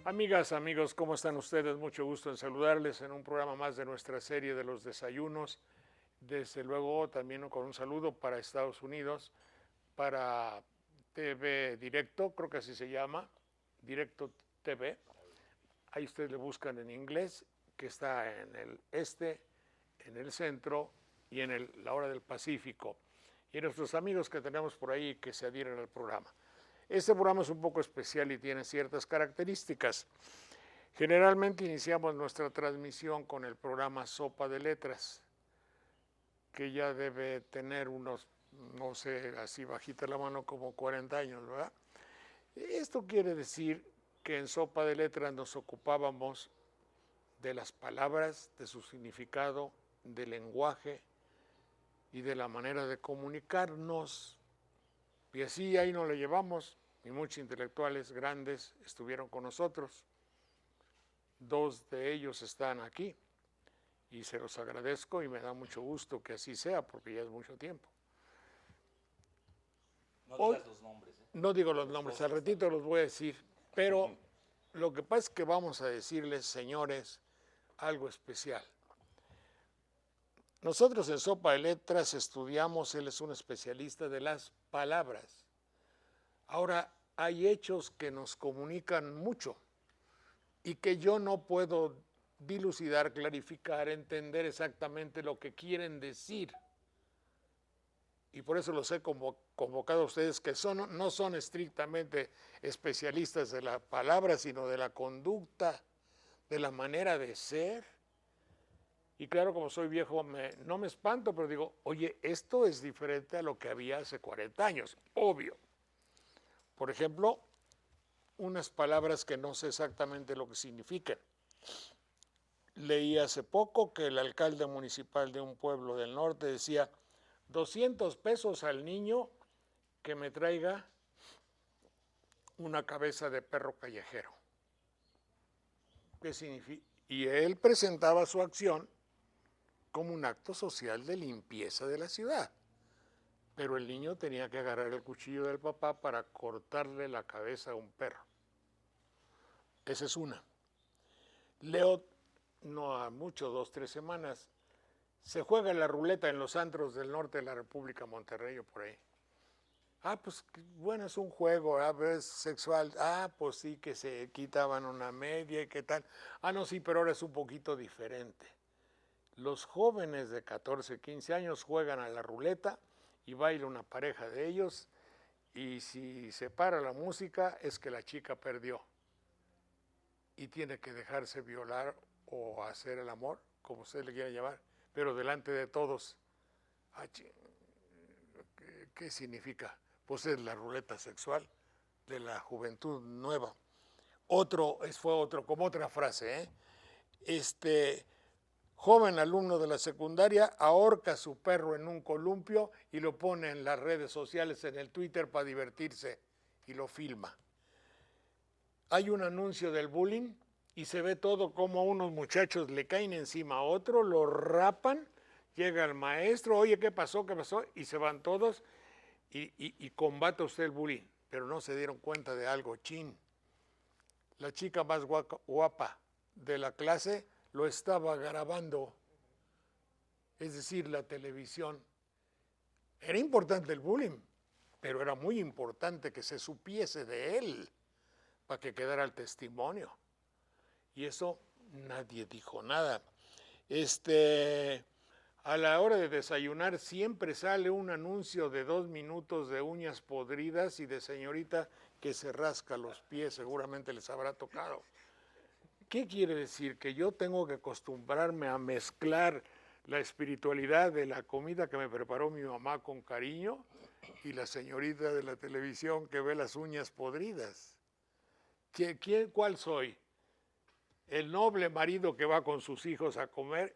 Amigas, amigos, ¿cómo están ustedes? Mucho gusto en saludarles en un programa más de nuestra serie de los desayunos. Desde luego también con un saludo para Estados Unidos, para TV Directo, creo que así se llama, Directo TV. Ahí ustedes le buscan en inglés, que está en el este, en el centro y en la hora del Pacífico. Y nuestros amigos que tenemos por ahí que se adhieren al programa. Este programa es un poco especial y tiene ciertas características. Generalmente iniciamos nuestra transmisión con el programa Sopa de Letras, que ya debe tener unos, no sé, así bajita la mano, como 40 años, ¿verdad? Esto quiere decir que en Sopa de Letras nos ocupábamos de las palabras, de su significado, del lenguaje y de la manera de comunicarnos. Y así ahí nos lo llevamos, y muchos intelectuales grandes estuvieron con nosotros. Dos de ellos están aquí, y se los agradezco y me da mucho gusto que así sea, porque ya es mucho tiempo. No digas los nombres. No digo los nombres, al ratito los voy a decir, pero lo que pasa es que vamos a decirles, señores, algo especial. Nosotros en Sopa de Letras estudiamos, él es un especialista de las palabras. Ahora, hay hechos que nos comunican mucho y que yo no puedo dilucidar, clarificar, entender exactamente lo que quieren decir. Y por eso los he convocado a ustedes, que no son estrictamente especialistas de la palabra, sino de la conducta, de la manera de ser. Y claro, como soy viejo, no me espanto, pero digo, oye, esto es diferente a lo que había hace 40 años, obvio. Por ejemplo, unas palabras que no sé exactamente lo que significan. Leí hace poco que el alcalde municipal de un pueblo del norte decía, 200 pesos al niño que me traiga una cabeza de perro callejero. ¿Qué significa? Y él presentaba su acción como un acto social de limpieza de la ciudad. Pero el niño tenía que agarrar el cuchillo del papá para cortarle la cabeza a un perro. Esa es una. Leo, no ha mucho, 2, 3 semanas, se juega la ruleta en los antros del norte de la República, Monterrey o por ahí. Pues bueno, es un juego, es sexual. Pues sí, que se quitaban una media y qué tal. No, sí, pero ahora es un poquito diferente. Los jóvenes de 14, 15 años juegan a la ruleta y baila una pareja de ellos, y si se para la música es que la chica perdió y tiene que dejarse violar o hacer el amor, como usted le quiera llamar, pero delante de todos. ¿Qué significa? Pues es la ruleta sexual de la juventud nueva. Fue otro, como otra frase, joven alumno de la secundaria ahorca a su perro en un columpio y lo pone en las redes sociales, en el Twitter, para divertirse, y lo filma. Hay un anuncio del bullying y se ve todo como unos muchachos le caen encima a otro, lo rapan, llega el maestro, oye, ¿qué pasó? ¿Qué pasó? Y se van todos y combate usted el bullying. Pero no se dieron cuenta de algo, la chica más guapa de la clase lo estaba grabando, es decir, la televisión. Era importante el bullying, pero era muy importante que se supiese de él para que quedara el testimonio. Y eso nadie dijo nada. A la hora de desayunar siempre sale un anuncio de 2 minutos de uñas podridas y de señorita que se rasca los pies, seguramente les habrá tocado. ¿Qué quiere decir? Que yo tengo que acostumbrarme a mezclar la espiritualidad de la comida que me preparó mi mamá con cariño y la señorita de la televisión que ve las uñas podridas. ¿Cuál soy? El noble marido que va con sus hijos a comer,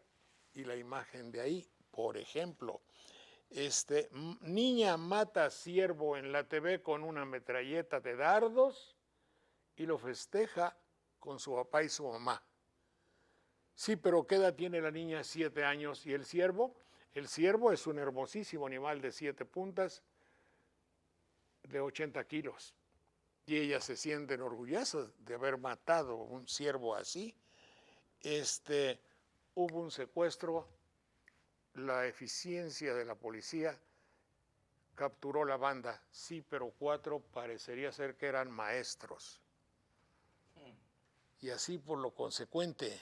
y la imagen de ahí, por ejemplo. Niña mata ciervo en la TV con una metralleta de dardos y lo festeja con su papá y su mamá. Sí, pero ¿qué edad tiene la niña? 7 años. ¿Y el ciervo? El ciervo es un hermosísimo animal de 7 puntas, de 80 kilos. y ellas se sienten orgullosas de haber matado un ciervo así. Hubo un secuestro, la eficiencia de la policía capturó la banda, sí, pero 4 parecería ser que eran maestros. Y así por lo consecuente,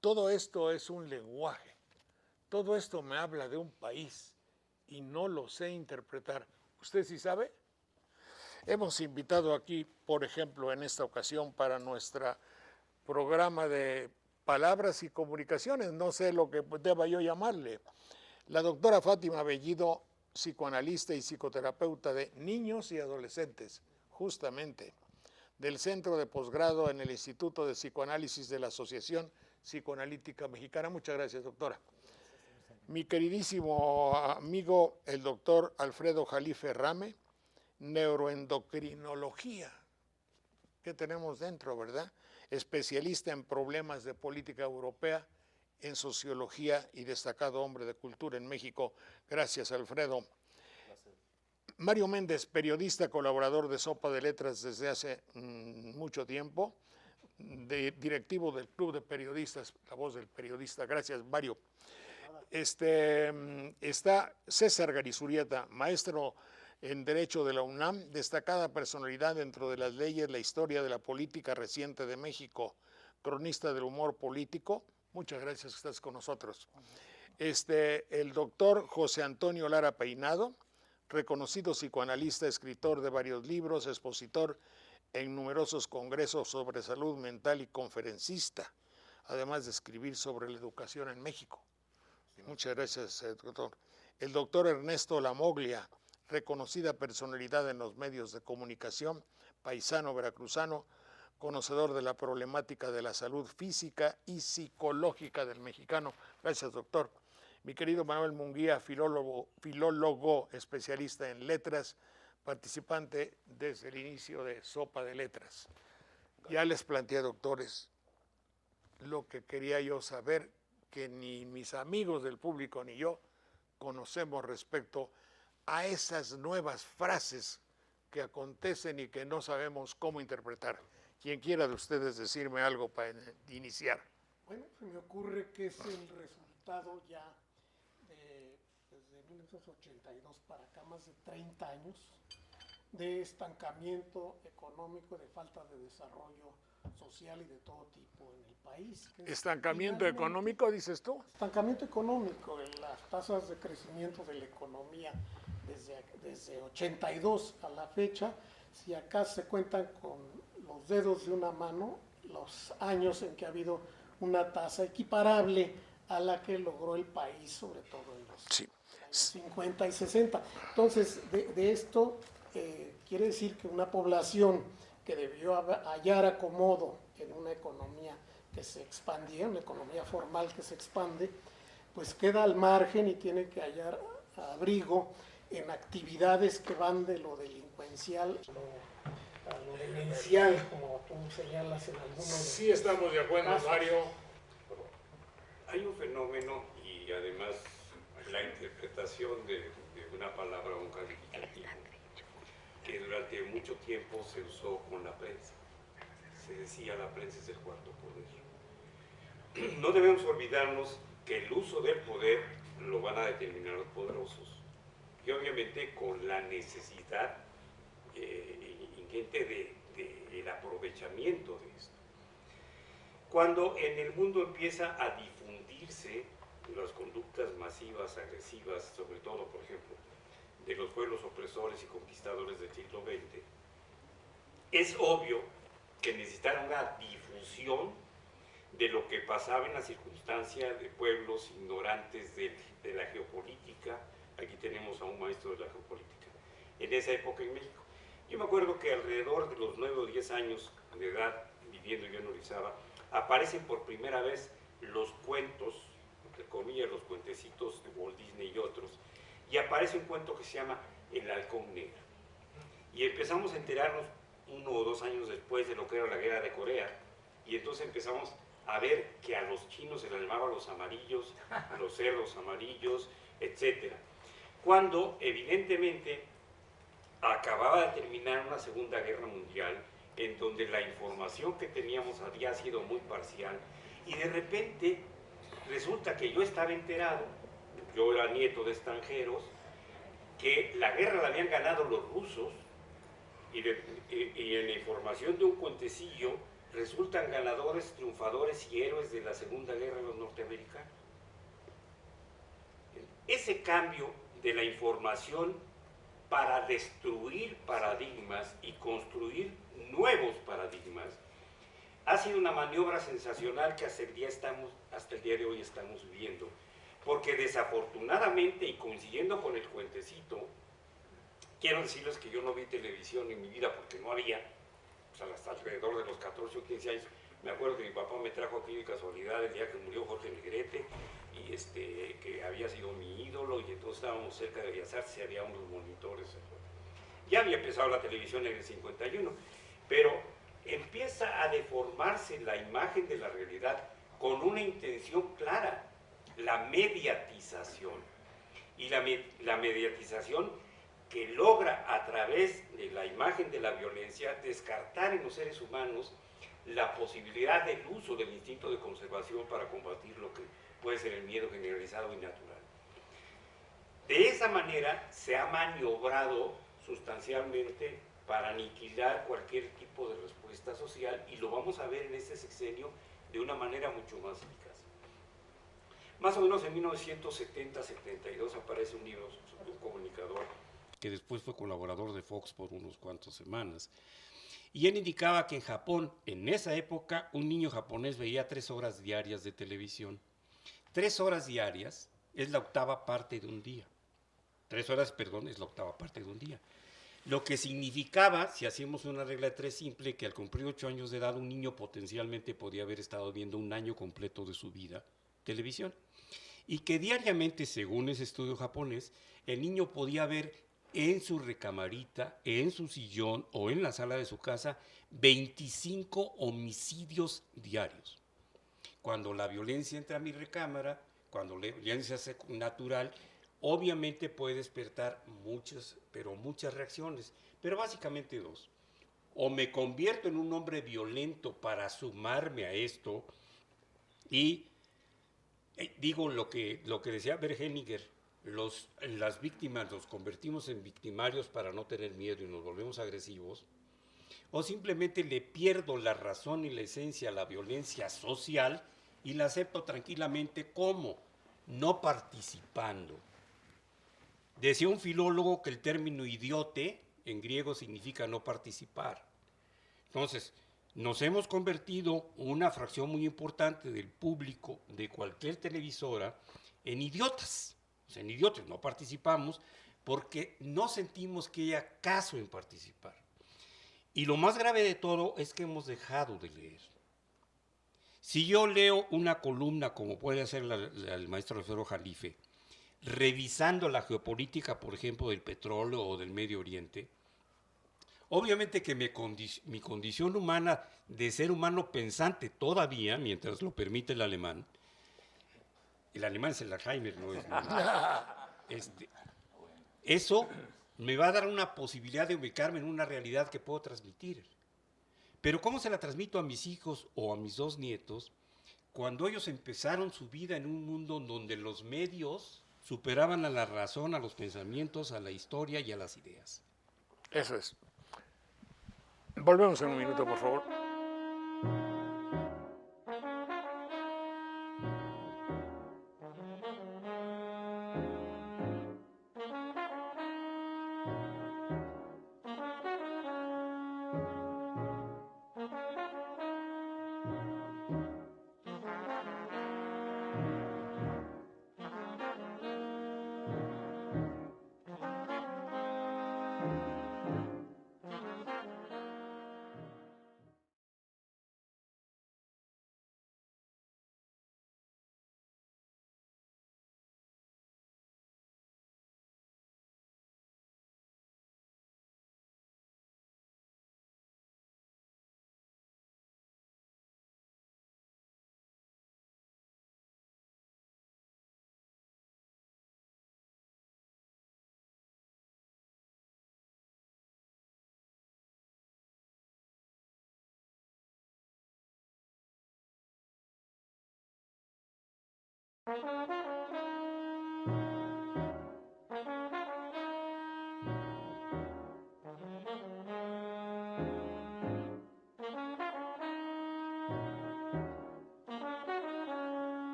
todo esto es un lenguaje, todo esto me habla de un país y no lo sé interpretar. ¿Usted sí sabe? Hemos invitado aquí, por ejemplo, en esta ocasión para nuestro programa de palabras y comunicaciones, no sé lo que deba yo llamarle, la doctora Fátima Bellido, psicoanalista y psicoterapeuta de niños y adolescentes, justamente, del Centro de Posgrado en el Instituto de Psicoanálisis de la Asociación Psicoanalítica Mexicana. Muchas gracias, doctora. Mi queridísimo amigo, el doctor Alfredo Jalife Rame, neuroendocrinología. ¿Qué tenemos dentro, verdad? Especialista en problemas de política europea, en sociología y destacado hombre de cultura en México. Gracias, Alfredo. Gracias. Mario Méndez, periodista, colaborador de Sopa de Letras desde hace mucho tiempo, directivo del Club de Periodistas, La Voz del Periodista. Gracias, Mario. Está César Garizurieta, maestro en Derecho de la UNAM, destacada personalidad dentro de las leyes, la historia de la política reciente de México, cronista del humor político. Muchas gracias que estás con nosotros. El doctor José Antonio Lara Peinado, reconocido psicoanalista, escritor de varios libros, expositor en numerosos congresos sobre salud mental y conferencista, además de escribir sobre la educación en México. Muchas gracias, doctor. El doctor Ernesto Lamoglia, reconocida personalidad en los medios de comunicación, paisano veracruzano, conocedor de la problemática de la salud física y psicológica del mexicano. Gracias, doctor. Mi querido Manuel Munguía, filólogo, especialista en letras, participante desde el inicio de Sopa de Letras. Ya les planteé, doctores, lo que quería yo saber, que ni mis amigos del público ni yo conocemos respecto a esas nuevas frases que acontecen y que no sabemos cómo interpretar. Quien quiera de ustedes decirme algo para iniciar. Bueno, se me ocurre que es el resultado ya desde 1982 para acá, más de 30 años, de estancamiento económico, de falta de desarrollo social y de todo tipo en el país. ¿Estancamiento económico, dices tú? Estancamiento económico, en las tasas de crecimiento de la economía desde 82 a la fecha, si acá se cuentan con los dedos de una mano los años en que ha habido una tasa equiparable a la que logró el país, sobre todo en los años 50 y 60. Entonces, de esto quiere decir que una población que debió hallar acomodo en una economía que se expandía, una economía formal que se expande, pues queda al margen y tiene que hallar abrigo en actividades que van de lo delincuencial a lo demencial, como tú señalas en algunos. Sí, estamos de acuerdo, casos. Mario. Hay un fenómeno y además la interpretación de una palabra o un calificativo que durante mucho tiempo se usó con la prensa. Se decía la prensa es el cuarto poder. No debemos olvidarnos que el uso del poder lo van a determinar los poderosos y obviamente con la necesidad ingente del aprovechamiento de esto. Cuando en el mundo empieza a difundirse las conductas masivas, agresivas, sobre todo, por ejemplo, de los pueblos opresores y conquistadores del siglo XX, es obvio que necesitaron una difusión de lo que pasaba en la circunstancia de pueblos ignorantes de la geopolítica. Aquí tenemos a un maestro de la geopolítica en esa época en México. Yo me acuerdo que alrededor de los 9 o 10 años de edad, viviendo yo en Orizaba, aparecen por primera vez los cuentos, entre comillas, los cuentecitos de Walt Disney y otros, y aparece un cuento que se llama El Halcón Negro. Y empezamos a enterarnos 1 o 2 años después de lo que era la guerra de Corea, y entonces empezamos a ver que a los chinos se les llamaban los amarillos, los cerdos amarillos, etc. cuando evidentemente acababa de terminar una Segunda Guerra Mundial, en donde la información que teníamos había sido muy parcial, y de repente resulta que yo estaba enterado, yo era nieto de extranjeros, que la guerra la habían ganado los rusos, y en la información de un cuentecillo resultan ganadores, triunfadores y héroes de la Segunda Guerra los norteamericanos. Ese cambio de la información para destruir paradigmas y construir nuevos paradigmas ha sido una maniobra sensacional que hasta el día de hoy estamos viendo, porque desafortunadamente, y coincidiendo con el cuentecito, quiero decirles que yo no vi televisión en mi vida porque no había, pues hasta alrededor de los 14 o 15 años. Me acuerdo que mi papá me trajo aquí de casualidad el día que murió Jorge Negrete, y que había sido mi ídolo, y entonces estábamos cerca de Bellas Artes y había unos monitores. Ya había empezado la televisión en el 51, pero empieza a deformarse la imagen de la realidad con una intención clara, la mediatización. Y la mediatización que logra a través de la imagen de la violencia descartar en los seres humanos la posibilidad del uso del instinto de conservación para combatir lo que puede ser el miedo generalizado y natural. De esa manera se ha maniobrado sustancialmente para aniquilar cualquier tipo de respuesta social, y lo vamos a ver en este sexenio de una manera mucho más eficaz. Más o menos en 1970-72 aparece un libro sobre un comunicador que después fue colaborador de Fox por unos cuantos semanas, y él indicaba que en Japón, en esa época, un niño japonés veía 3 horas diarias de televisión. 3 horas diarias es la octava parte de un día. 3 horas, perdón, es la octava parte de un día. Lo que significaba, si hacíamos una regla de 3 simple, que al cumplir 8 años de edad un niño potencialmente podía haber estado viendo un año completo de su vida televisión. Y que diariamente, según ese estudio japonés, el niño podía ver en su recamarita, en su sillón o en la sala de su casa 25 homicidios diarios. Cuando la violencia entra a mi recámara, cuando la violencia es natural, obviamente puede despertar muchas reacciones, pero básicamente 2. O me convierto en un hombre violento para sumarme a esto y digo lo que decía Bergeniger, las víctimas los convertimos en victimarios para no tener miedo y nos volvemos agresivos, o simplemente le pierdo la razón y la esencia a la violencia social y la acepto tranquilamente como no participando. Decía un filólogo que el término idiote en griego significa no participar. Entonces, nos hemos convertido una fracción muy importante del público de cualquier televisora en idiotas. O sea, en idiotas, no participamos porque no sentimos que haya caso en participar. Y lo más grave de todo es que hemos dejado de leer. Si yo leo una columna, como puede hacer el maestro Alfredo Jalife, revisando la geopolítica, por ejemplo, del petróleo o del Medio Oriente, obviamente que mi condición humana de ser humano pensante todavía, mientras lo permite el alemán es el Alzheimer, no es... eso me va a dar una posibilidad de ubicarme en una realidad que puedo transmitir. Pero ¿cómo se la transmito a mis hijos o a mis 2 nietos cuando ellos empezaron su vida en un mundo donde los medios superaban a la razón, a los pensamientos, a la historia y a las ideas? Eso es. Volvemos en un minuto, por favor.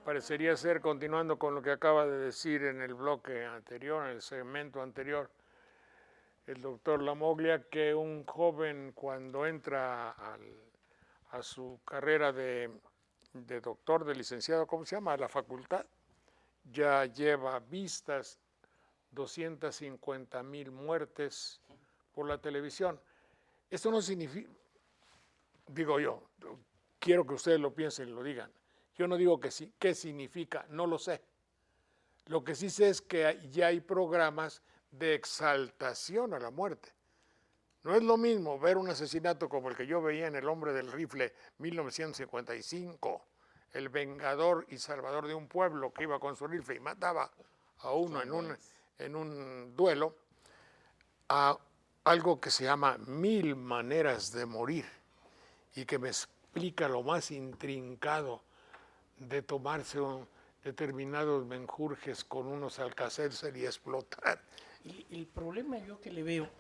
Parecería ser, continuando con lo que acaba de decir en el bloque anterior, en el segmento anterior, el doctor Lamoglia, que un joven cuando entra a su carrera de doctor, de licenciado, ¿cómo se llama?, a la facultad, ya lleva vistas 250,000 muertes por la televisión. Esto no significa, digo yo, quiero que ustedes lo piensen y lo digan. Yo no digo que sí, qué significa, no lo sé. Lo que sí sé es que ya hay programas de exaltación a la muerte. No es lo mismo ver un asesinato como el que yo veía en El hombre del rifle 1955, el vengador y salvador de un pueblo que iba con su rifle y mataba a uno en un duelo, a algo que se llama 1000 maneras de morir y que me explica lo más intrincado de tomarse determinados menjurjes con unos Alka-Seltzer y explotar. El problema yo que le veo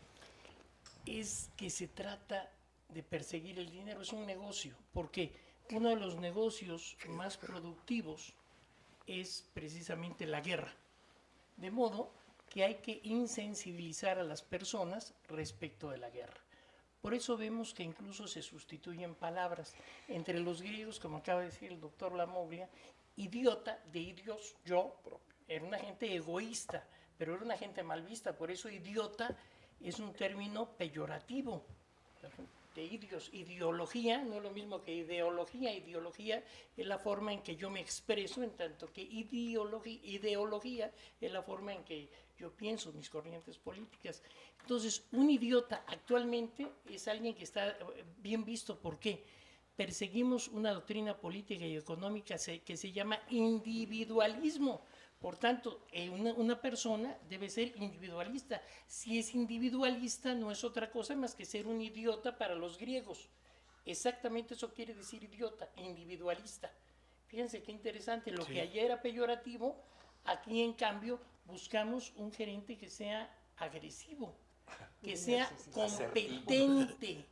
es que se trata de perseguir el dinero, es un negocio, porque uno de los negocios más productivos es precisamente la guerra, de modo que hay que insensibilizar a las personas respecto de la guerra. Por eso vemos que incluso se sustituyen palabras. Entre los griegos, como acaba de decir el doctor Lamoglia, idiota, de idios, yo, era una gente egoísta, pero era una gente mal vista. Por eso idiota es un término peyorativo. De idios, ideología, no es lo mismo que ideología. Ideología es la forma en que yo me expreso, en tanto que ideología es la forma en que yo pienso mis corrientes políticas. Entonces, un idiota actualmente es alguien que está bien visto. ¿Por qué? Perseguimos una doctrina política y económica que se llama individualismo. Por tanto, una persona debe ser individualista. Si es individualista, no es otra cosa más que ser un idiota para los griegos. Exactamente eso quiere decir idiota, individualista. Fíjense qué interesante, lo que ayer era peyorativo, aquí en cambio buscamos un gerente que sea agresivo, que sea competente.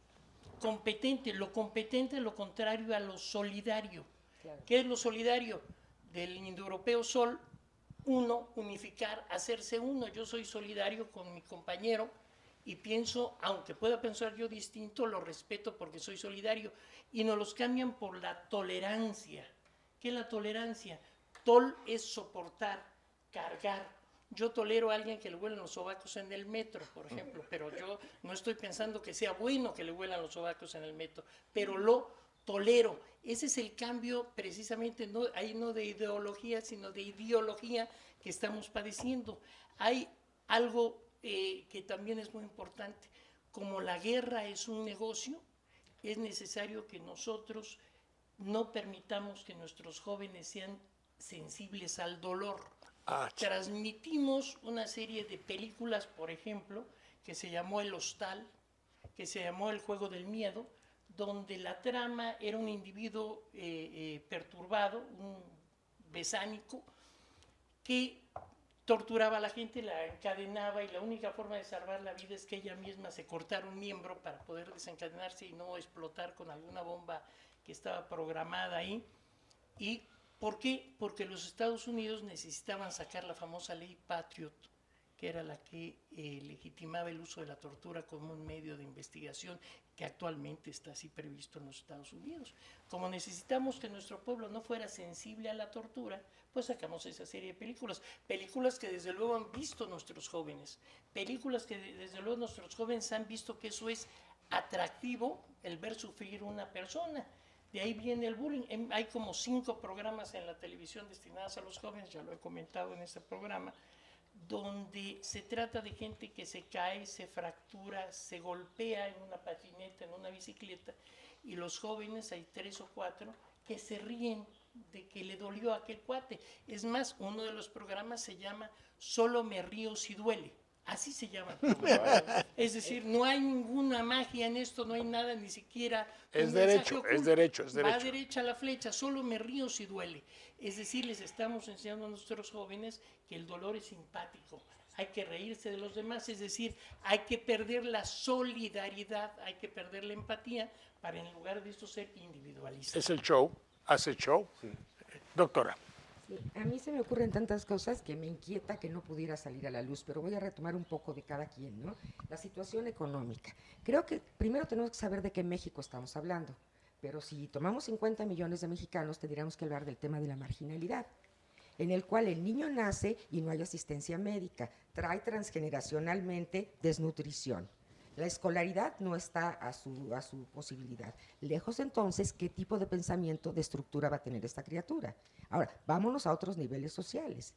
Lo competente es lo contrario a lo solidario. ¿Qué es lo solidario? Del indoeuropeo sol, uno, unificar, hacerse uno. Yo soy solidario con mi compañero y pienso, aunque pueda pensar yo distinto, lo respeto porque soy solidario. Y nos los cambian por la tolerancia. ¿Qué es la tolerancia? Tol es soportar, cargar. Yo tolero a alguien que le huelan los sobacos en el metro, por ejemplo, pero yo no estoy pensando que sea bueno que le huelan los sobacos en el metro, pero lo tolero. Ese es el cambio precisamente, no de ideología, sino de ideología que estamos padeciendo. Hay algo que también es muy importante. Como la guerra es un negocio, es necesario que nosotros no permitamos que nuestros jóvenes sean sensibles al dolor. Transmitimos una serie de películas, por ejemplo, que se llamó El Hostal, que se llamó El Juego del Miedo, donde la trama era un individuo perturbado, un besánico, que torturaba a la gente, la encadenaba, y la única forma de salvar la vida es que ella misma se cortara un miembro para poder desencadenarse y no explotar con alguna bomba que estaba programada ahí. ¿Y por qué? Porque los Estados Unidos necesitaban sacar la famosa ley Patriot, que era la que legitimaba el uso de la tortura como un medio de investigación, que actualmente está así previsto en los Estados Unidos. Como necesitamos que nuestro pueblo no fuera sensible a la tortura, pues sacamos esa serie de películas que desde luego han visto nuestros jóvenes, películas que desde luego nuestros jóvenes han visto que eso es atractivo, el ver sufrir una persona. De ahí viene el bullying. Hay como 5 programas en la televisión destinados a los jóvenes, ya lo he comentado en este programa, donde se trata de gente que se cae, se fractura, se golpea en una patineta, en una bicicleta, y los jóvenes, hay 3 o 4, que se ríen de que le dolió a aquel cuate. Es más, uno de los programas se llama Solo me río si duele. Así se llama. Es decir, no hay ninguna magia en esto, no hay nada, ni siquiera. Es derecho, es derecho, es derecho. Va derecha la flecha, solo me río si duele. Es decir, les estamos enseñando a nuestros jóvenes que el dolor es simpático. Hay que reírse de los demás, es decir, hay que perder la solidaridad, hay que perder la empatía para en lugar de esto ser individualistas. Es el show, hace show. Sí. Doctora. Sí, a mí se me ocurren tantas cosas que me inquieta que no pudiera salir a la luz, pero voy a retomar un poco de cada quien, ¿no? La situación económica. Creo que primero tenemos que saber de qué México estamos hablando, pero si tomamos 50 millones de mexicanos, tendríamos que hablar del tema de la marginalidad, en el cual el niño nace y no hay asistencia médica, trae transgeneracionalmente desnutrición. La escolaridad no está a su posibilidad. Lejos entonces, ¿qué tipo de pensamiento, de estructura va a tener esta criatura? Ahora, vámonos a otros niveles sociales.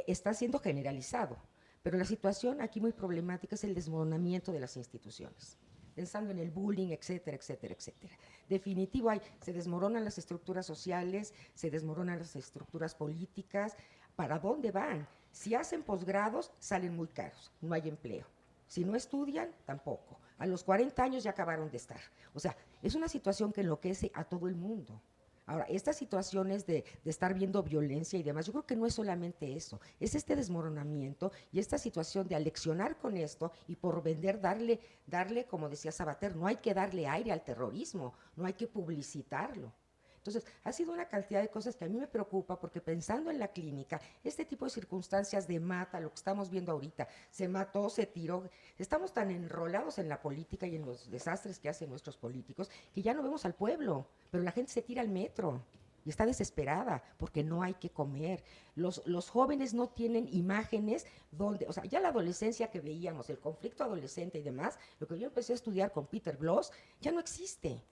Está siendo generalizado, pero la situación aquí muy problemática es el desmoronamiento de las instituciones. Pensando en el bullying, etcétera, etcétera, etcétera. Definitivo, se desmoronan las estructuras sociales, se desmoronan las estructuras políticas. ¿Para dónde van? Si hacen posgrados, salen muy caros, no hay empleo. Si no estudian, tampoco. A los 40 años ya acabaron de estar. O sea, es una situación que enloquece a todo el mundo. Ahora, estas situaciones de estar viendo violencia y demás, yo creo que no es solamente eso, es este desmoronamiento y esta situación de aleccionar con esto y por vender, darle, como decía Sabater, no hay que darle aire al terrorismo, no hay que publicitarlo. Entonces, ha sido una cantidad de cosas que a mí me preocupa porque pensando en la clínica, este tipo de circunstancias de mata, lo que estamos viendo ahorita, se mató, se tiró, estamos tan enrolados en la política y en los desastres que hacen nuestros políticos que ya no vemos al pueblo, pero la gente se tira al metro y está desesperada porque no hay que comer. Los jóvenes no tienen imágenes donde, o sea, ya la adolescencia que veíamos, el conflicto adolescente y demás, lo que yo empecé a estudiar con Peter Bloss, ya no existe.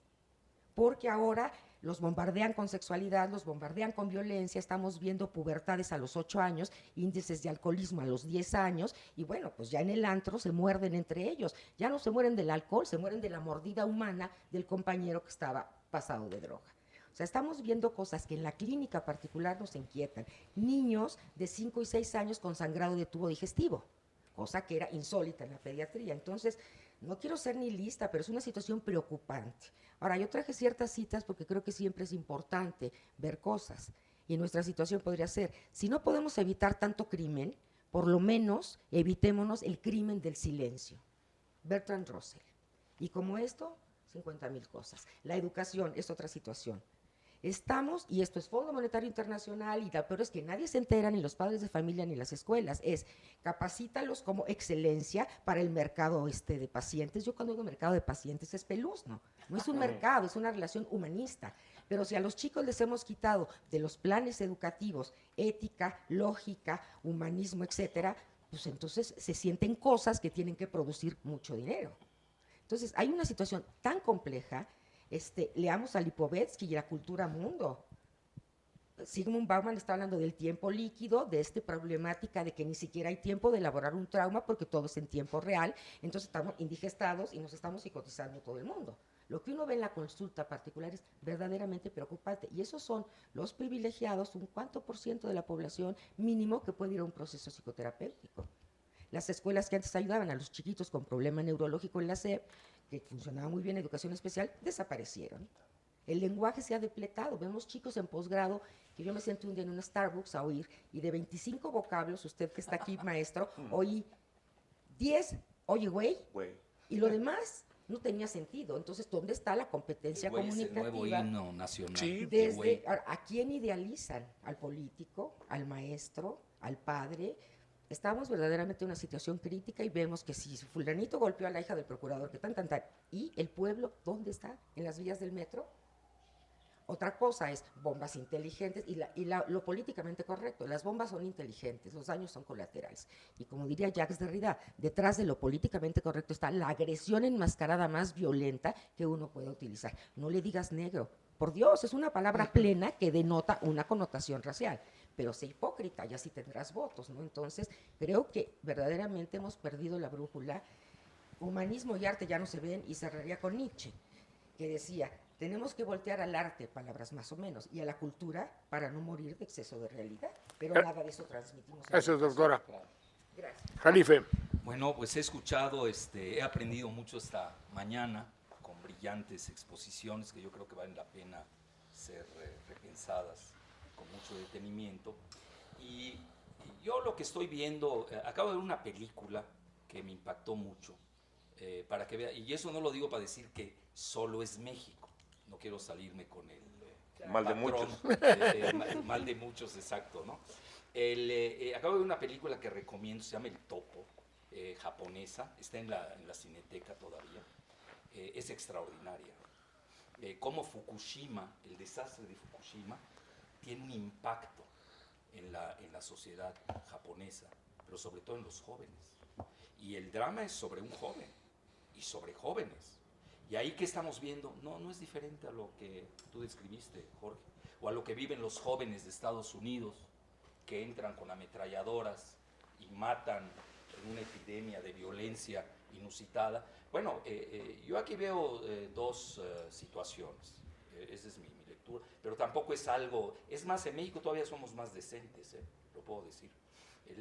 Porque ahora los bombardean con sexualidad, los bombardean con violencia, estamos viendo pubertades a los 8 años, índices de alcoholismo a los 10 años, y bueno, pues ya en el antro se muerden entre ellos, ya no se mueren del alcohol, se mueren de la mordida humana del compañero que estaba pasado de droga. O sea, estamos viendo cosas que en la clínica particular nos inquietan. Niños de 5 y 6 años con sangrado de tubo digestivo, cosa que era insólita en la pediatría. Entonces, no quiero ser ni lista, pero es una situación preocupante. Ahora, yo traje ciertas citas porque creo que siempre es importante ver cosas. Y nuestra situación podría ser, si no podemos evitar tanto crimen, por lo menos evitémonos el crimen del silencio. Bertrand Russell. Y como esto, 50,000 cosas. La educación es otra situación. Estamos, y esto es Fondo Monetario Internacional, y lo peor es que nadie se entera, ni los padres de familia, ni las escuelas, es capacítalos como excelencia para el mercado de pacientes. Yo cuando digo mercado de pacientes es peluzno, no es un mercado, es una relación humanista. Pero si a los chicos les hemos quitado de los planes educativos ética, lógica, humanismo, etcétera, pues entonces se sienten cosas que tienen que producir mucho dinero. Entonces hay una situación tan compleja. Leamos a Lipovetsky y la cultura mundo. Sigmund Bauman está hablando del tiempo líquido, de esta problemática de que ni siquiera hay tiempo de elaborar un trauma porque todo es en tiempo real, entonces estamos indigestados y nos estamos psicotizando todo el mundo. Lo que uno ve en la consulta particular es verdaderamente preocupante y esos son los privilegiados, un cuánto por ciento de la población mínimo que puede ir a un proceso psicoterapéutico. Las escuelas que antes ayudaban a los chiquitos con problema neurológico en la SEP, que funcionaba muy bien educación especial, desaparecieron. El lenguaje se ha depletado. Vemos chicos en posgrado, que yo me senté un día en un Starbucks a oír, y de 25 vocablos, usted que está aquí, maestro, oí 10, oye, güey, y lo demás no tenía sentido. Entonces, ¿dónde está la competencia comunicativa? Es el nuevo himno nacional. Sí. Desde, ¿a quién idealizan? ¿Al político? ¿Al maestro? ¿Al padre? Estamos verdaderamente en una situación crítica y vemos que si fulanito golpeó a la hija del procurador, que tan, ¿y el pueblo dónde está? ¿En las vías del metro? Otra cosa es bombas inteligentes y lo políticamente correcto. Las bombas son inteligentes, los daños son colaterales. Y como diría Jacques Derrida, detrás de lo políticamente correcto está la agresión enmascarada más violenta que uno puede utilizar. No le digas negro. Por Dios, es una palabra plena que denota una connotación racial. Pero sé hipócrita, y así tendrás votos, ¿no? Entonces, creo que verdaderamente hemos perdido la brújula. Humanismo y arte ya no se ven, y cerraría con Nietzsche, que decía, Tenemos que voltear al arte, palabras más o menos, y a la cultura para no morir de exceso de realidad. Pero nada de eso transmitimos. Eso es, doctora. Gracias. Jalife. Bueno, pues he escuchado, he aprendido mucho esta mañana con brillantes exposiciones que yo creo que valen la pena ser repensadas con mucho detenimiento. Y yo lo que estoy viendo, acabo de ver una película que me impactó mucho, para que vea, y eso no lo digo para decir que solo es México, no quiero salirme con el Mal de patrón, muchos. mal de muchos, exacto, ¿no? Acabo de ver una película que recomiendo, se llama El Topo, japonesa, está en la Cineteca todavía, es extraordinaria. Cómo Fukushima, el desastre de Fukushima, tiene un impacto en la sociedad japonesa, pero sobre todo en los jóvenes. Y el drama es sobre un joven y sobre jóvenes. Y ahí que estamos viendo, no es diferente a lo que tú describiste, Jorge, o a lo que viven los jóvenes de Estados Unidos, que entran con ametralladoras y matan en una epidemia de violencia inusitada. Bueno, yo aquí veo dos situaciones, esa es mi lectura, pero tampoco es algo, es más, en México todavía somos más decentes, lo puedo decir.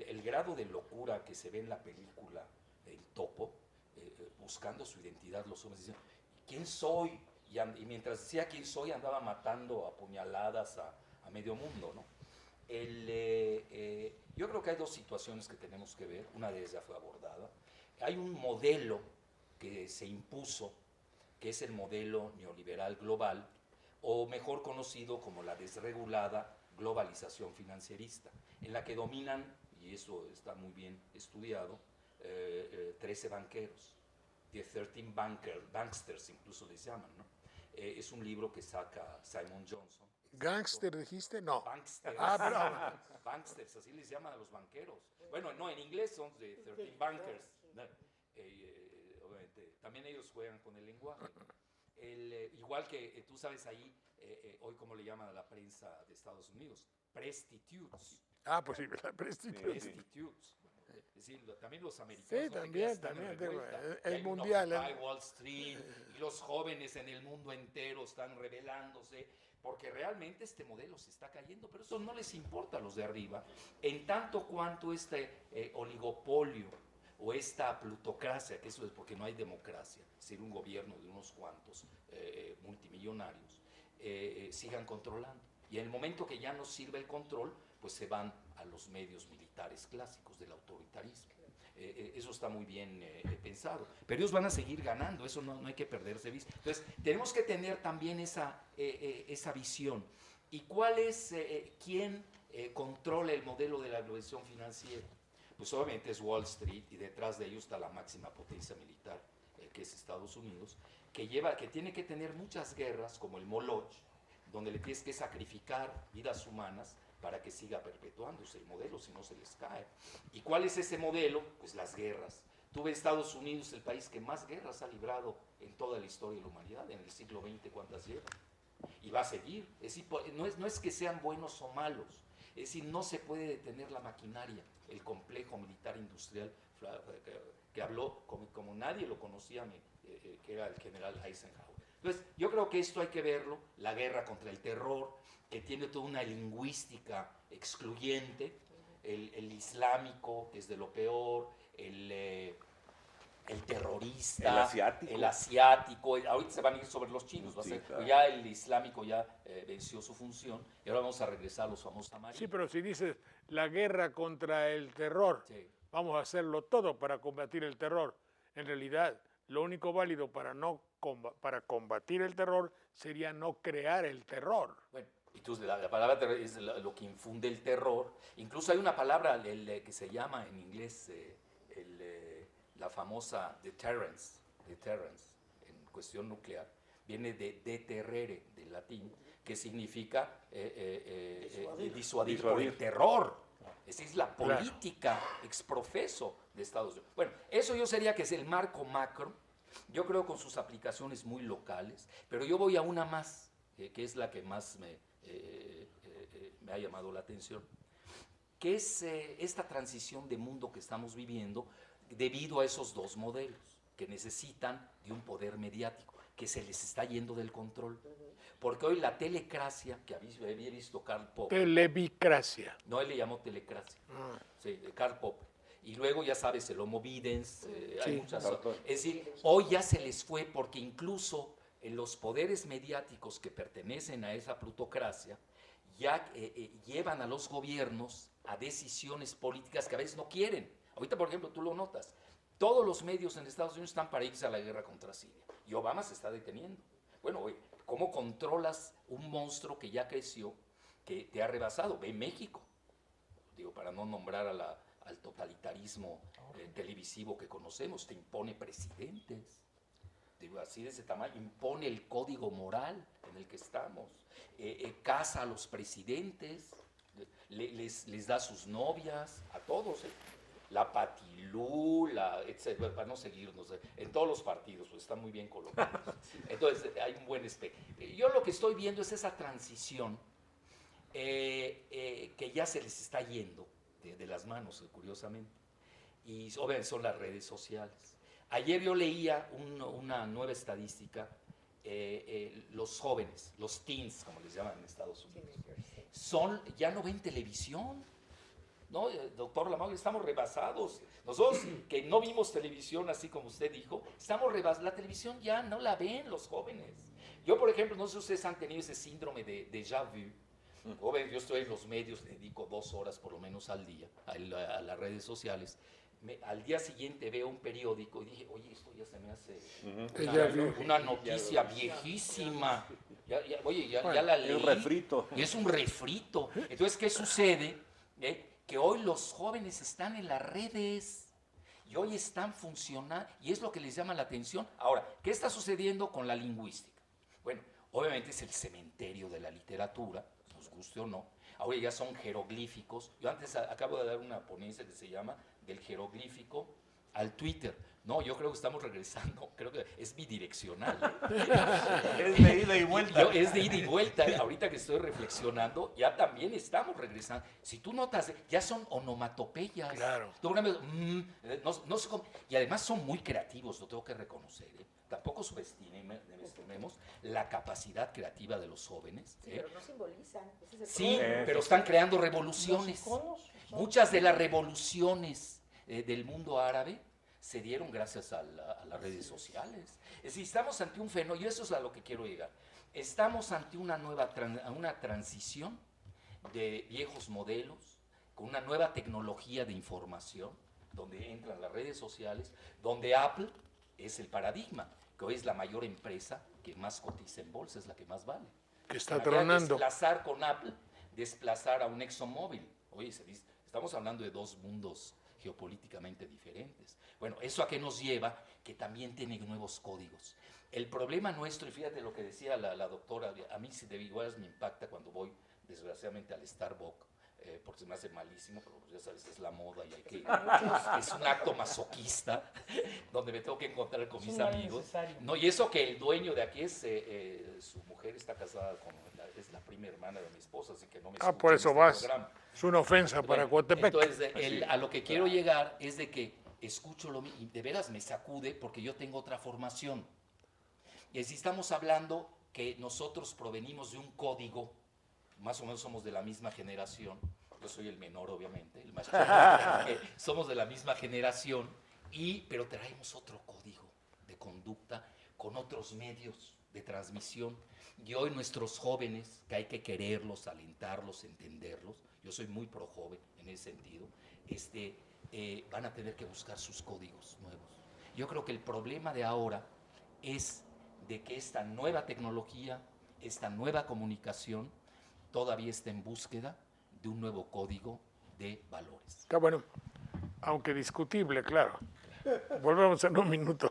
El grado de locura que se ve en la película El Topo, buscando su identidad, los hombres dicen, ¿quién soy? Y mientras decía quién soy, andaba matando a puñaladas a medio mundo, ¿no? Yo creo que hay dos situaciones que tenemos que ver, una de ellas ya fue abordada. Hay un modelo que se impuso, que es el modelo neoliberal global, o mejor conocido como la desregulada globalización financierista, en la que dominan, y eso está muy bien estudiado, 13 banqueros, The 13 Banksters incluso les llaman, ¿no? Es un libro que saca Simon Johnson. ¿Gangster dijiste? No. Banksters. Banksters, así les llaman a los banqueros. Bueno, no, en inglés son The 13 Bankers. Obviamente, también ellos juegan con el lenguaje. Igual que tú sabes ahí, hoy como le llaman a la prensa de Estados Unidos, prostitutes. Pues sí, la prestigio. Prostitutes. Es decir, también los americanos. Sí, no te también, creas, están también, en digo, revuelta. es Y hay un mundial, Occupy Wall Street, y los jóvenes en el mundo entero están rebelándose, porque realmente este modelo se está cayendo, pero eso no les importa a los de arriba, en tanto cuanto este oligopolio o esta plutocracia, que eso es porque no hay democracia, es decir, un gobierno de unos cuantos multimillonarios, sigan controlando. Y en el momento que ya no sirve el control, pues se van a los medios militares clásicos del autoritarismo. Eso está muy bien pensado. Pero ellos van a seguir ganando, eso no hay que perderse vista. Entonces, tenemos que tener también esa visión. ¿Y cuál es, quién controla el modelo de la globalización financiera? Pues obviamente es Wall Street, y detrás de ellos está la máxima potencia militar, que es Estados Unidos, que tiene que tener muchas guerras, como el Moloch, donde le tienes que sacrificar vidas humanas para que siga perpetuándose el modelo, si no se les cae. ¿Y cuál es ese modelo? Pues las guerras. Tú ves Estados Unidos, el país que más guerras ha librado en toda la historia de la humanidad, en el siglo XX, ¿cuántas lleva? Y va a seguir. Es decir, no es que sean buenos o malos, es decir, no se puede detener la maquinaria, el complejo militar industrial que habló como nadie lo conocía, que era el general Eisenhower. Entonces, yo creo que esto hay que verlo, la guerra contra el terror, que tiene toda una lingüística excluyente, el islámico, que es de lo peor, el terrorista, el asiático, ahorita se van a ir sobre los chinos, claro. Ya el islámico ya venció su función, y ahora vamos a regresar a los famosos amarillos. Sí, pero si dices la guerra contra el terror, sí, vamos a hacerlo todo para combatir el terror. En realidad, lo único válido para combatir el terror sería no crear el terror. Bueno, entonces la palabra terror es lo que infunde el terror. Incluso hay una palabra que se llama en inglés la famosa deterrence, en cuestión nuclear, viene de deterrere, del latín, que significa disuadir por el terror. Esa es la política exprofeso de Estados Unidos. Bueno, eso yo sería que es el marco macro, yo creo con sus aplicaciones muy locales, pero yo voy a una más, que es la que más me ha llamado la atención, que es esta transición de mundo que estamos viviendo debido a esos dos modelos que necesitan de un poder mediático. que se les está yendo del control. Porque hoy la telecracia, que había visto Karl Popper, Televicracia. no, él le llamó telecracia, sí, de Karl Popper. Y luego, ya sabes, el Homo Videns, hay Sí. muchas. Es decir, hoy ya se les fue porque incluso los poderes mediáticos que pertenecen a esa plutocracia ya llevan a los gobiernos a decisiones políticas que a veces no quieren. Ahorita, por ejemplo, tú lo notas, todos los medios en Estados Unidos están para irse a la guerra contra Siria y Obama se está deteniendo. Bueno, oye, ¿cómo controlas un monstruo que ya creció, que te ha rebasado? Ve México, digo, para no nombrar al totalitarismo televisivo que conocemos, te impone presidentes, digo, así de ese tamaño, impone el código moral en el que estamos, casa a los presidentes, les da sus novias, a todos, la Patilú, etcétera, para no seguirnos, en todos los partidos, pues están muy bien colocados. Entonces, hay un buen espectro. Yo lo que estoy viendo es esa transición que ya se les está yendo de las manos, curiosamente, y obviamente son las redes sociales. Ayer yo leía una nueva estadística, los jóvenes, los teens, como les llaman en Estados Unidos, ya no ven televisión, ¿no? Doctor Lamagui, estamos rebasados. Nosotros que no vimos televisión, así como usted dijo, estamos rebasados. La televisión ya no la ven los jóvenes. Yo, por ejemplo, no sé si ustedes han tenido ese síndrome de déjà vu. Joven, yo estoy en los medios, dedico 2 horas por lo menos al día a las redes sociales. Al día siguiente veo un periódico y dije, oye, esto ya se me hace una noticia viejísima. Oye, ya la leí. Es un refrito. Y es un refrito. Entonces, ¿qué sucede? Que hoy los jóvenes están en las redes y hoy están funcionando, y es lo que les llama la atención. Ahora, ¿qué está sucediendo con la lingüística? Bueno, obviamente es el cementerio de la literatura, nos guste o no. Ahora ya son jeroglíficos. Yo antes acabo de dar una ponencia que se llama del jeroglífico al Twitter. No, yo creo que estamos regresando, creo que es bidireccional. Es de ida y vuelta. Es de ida y vuelta. Ahorita que estoy reflexionando, ya también estamos regresando. Si tú notas, ya son onomatopeyas. Claro. Tú, por ejemplo, no sé cómo, y además son muy creativos, lo tengo que reconocer. Tampoco subestimemos la capacidad creativa de los jóvenes. Sí, pero no simbolizan. Ese es el Sí, problema. pero están creando revoluciones. Los iconos son- Muchas de las revoluciones del mundo árabe se dieron gracias a las redes sociales. Es decir, estamos ante un fenómeno, y eso es a lo que quiero llegar. Estamos ante una transición de viejos modelos, con una nueva tecnología de información, donde entran las redes sociales, donde Apple es el paradigma, que hoy es la mayor empresa que más cotiza en bolsa, es la que más vale. Que está Imagínate tronando. desplazar con Apple, desplazar a un ExxonMobil. Oye, estamos hablando de 2 mundos geopolíticamente diferentes. Bueno, ¿eso a qué nos lleva? Que también tiene nuevos códigos. El problema nuestro, y fíjate lo que decía la doctora, a mí sí de igual me impacta cuando voy, desgraciadamente, al Starbucks, porque se me hace malísimo, pero ya sabes, es la moda y hay que es un acto masoquista, donde me tengo que encontrar con Es mis un mal amigos. necesario. No, y eso que el dueño de aquí su mujer está casada es la prima hermana de mi esposa, así que no me Por escucha eso en este vas. programa. Es una ofensa para Bueno, Coatepec. entonces, a lo que quiero llegar es de que escucho lo mismo, y de veras me sacude porque yo tengo otra formación. Y si estamos hablando que nosotros provenimos de un código, más o menos somos de la misma generación, yo soy el menor obviamente, el más chico, somos de la misma generación, pero traemos otro código de conducta con otros medios de transmisión. Y hoy nuestros jóvenes, que hay que quererlos, alentarlos, entenderlos, yo soy muy pro joven en ese sentido, van a tener que buscar sus códigos nuevos. Yo creo que el problema de ahora es de que esta nueva tecnología, esta nueva comunicación, todavía está en búsqueda de un nuevo código de valores. Está bueno, aunque discutible, claro. Volvemos en un minuto.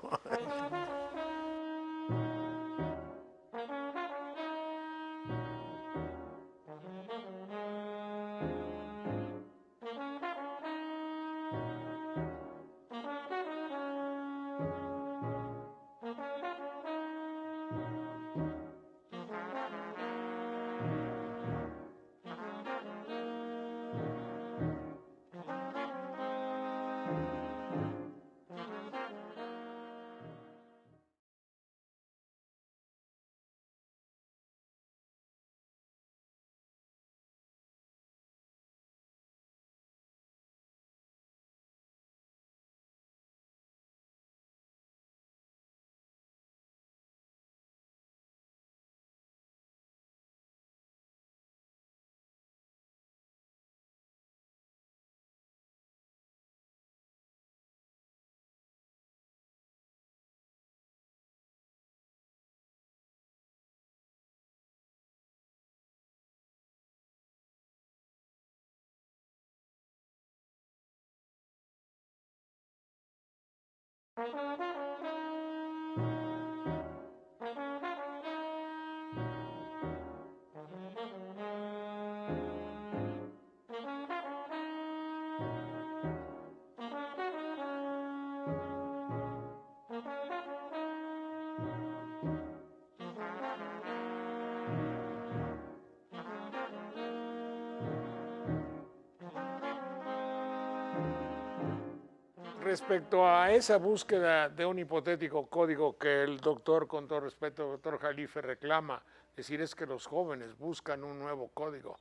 Respecto a esa búsqueda de un hipotético código que el doctor, con todo respeto, doctor Jalife, reclama, decir es que los jóvenes buscan un nuevo código.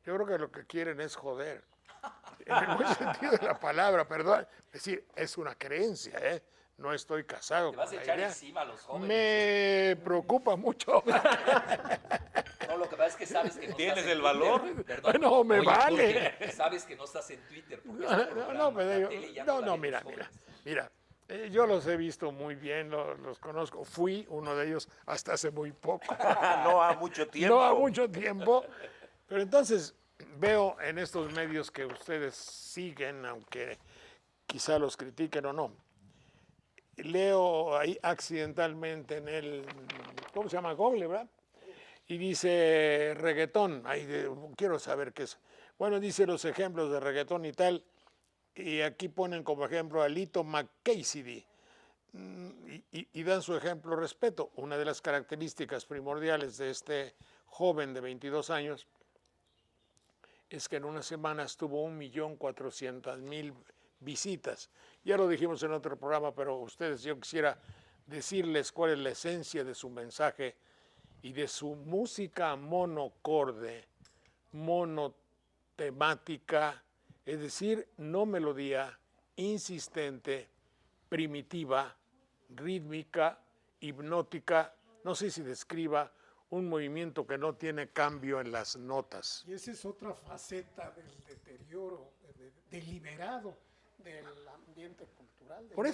Yo creo que lo que quieren es joder, en el buen sentido de la palabra, perdón. Es decir, es una creencia, ¿eh? No estoy casado Te vas con a la echar idea. encima a los jóvenes. Me preocupa mucho. No, lo que pasa es que sabes que no ¿Tienes estás en el valor? Twitter, perdón. No, me Oye, vale. Jorge, sabes que no estás en Twitter. Porque Mira, yo los he visto muy bien, los conozco. Fui uno de ellos hasta hace muy poco. No ha mucho tiempo. No ha mucho tiempo. Pero entonces veo en estos medios que ustedes siguen, aunque quizá los critiquen o no. Leo ahí accidentalmente en el, ¿cómo se llama? Google, ¿verdad? Y dice reggaetón. Quiero saber qué es. Bueno, dice los ejemplos de reggaetón y tal. Y aquí ponen como ejemplo a Lito McCassidy. Y dan su ejemplo respeto. Una de las características primordiales de este joven de 22 años es que en unas semanas tuvo 1.400.000 visitas. Ya lo dijimos en otro programa, pero ustedes, yo quisiera decirles cuál es la esencia de su mensaje y de su música monocorde, monotemática, es decir, no melodía, insistente, primitiva, rítmica, hipnótica, no sé si describa un movimiento que no tiene cambio en las notas. Y esa es otra faceta del deterioro deliberado del ambiente cultural. Por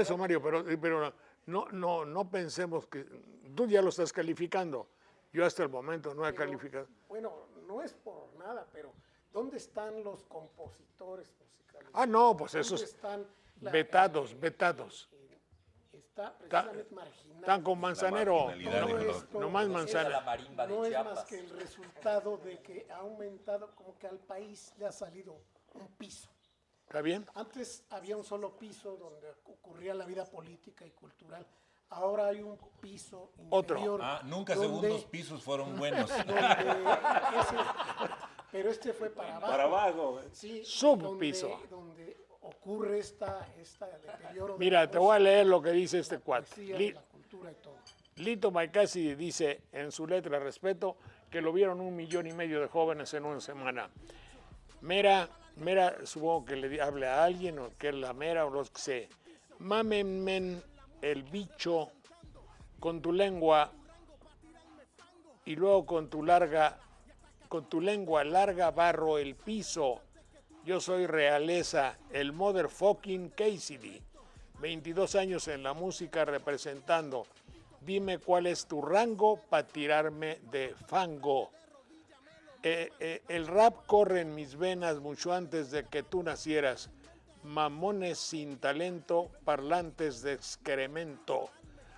eso, Mario, pero no pensemos que tú ya lo estás calificando. Yo hasta el momento no he calificado. Bueno, no es por nada, pero ¿dónde están los compositores musicales? No, pues ¿Dónde esos están vetados. Está precisamente marginal. Están con Manzanero, marginalidad no más Manzanero. la marimba de No es Chiapas. más que el resultado de que ha aumentado, como que al país le ha salido un piso. ¿Está bien? Antes había un solo piso donde ocurría la vida política y cultural. Ahora hay un piso interior. Nunca donde- segundos pisos fueron buenos. Pero este fue para abajo. Para abajo. Sí, Subpiso. donde ocurre esta deterioro. de Mira, la te voy a voz, leer lo que dice este la cuate. poesía, la cultura y todo. Lito McCassidy dice en su letra respeto que lo vieron 1,5 millones de jóvenes en una semana. Mera, supongo que le hable a alguien o que es la mera o los que sé. Mámenme el bicho con tu lengua y luego con tu lengua larga barro el piso. Yo soy realeza, el motherfucking Cassidy. 22 años en la música representando. Dime cuál es tu rango para tirarme de fango. El rap corre en mis venas mucho antes de que tú nacieras. Mamones sin talento, parlantes de excremento.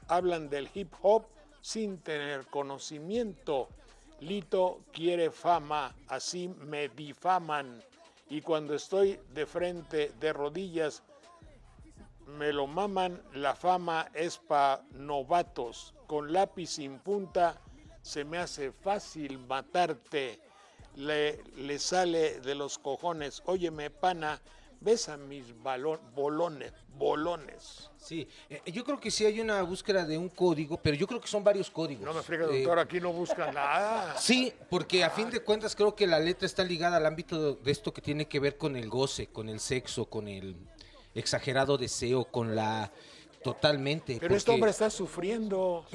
Hablan del hip hop sin tener conocimiento. Lito quiere fama, así me difaman. Y cuando estoy de frente, de rodillas, me lo maman. La fama es pa' novatos. Con lápiz sin punta se me hace fácil matarte. Le sale de los cojones. Óyeme, pana, besa mis bolones. Sí, yo creo que sí hay una búsqueda de un código, pero yo creo que son varios códigos. No me fregues, doctor, aquí no busca nada. Sí, porque a fin de cuentas creo que la letra está ligada al ámbito de esto que tiene que ver con el goce, con el sexo, con el exagerado deseo, con la... Totalmente. Pero este hombre está sufriendo.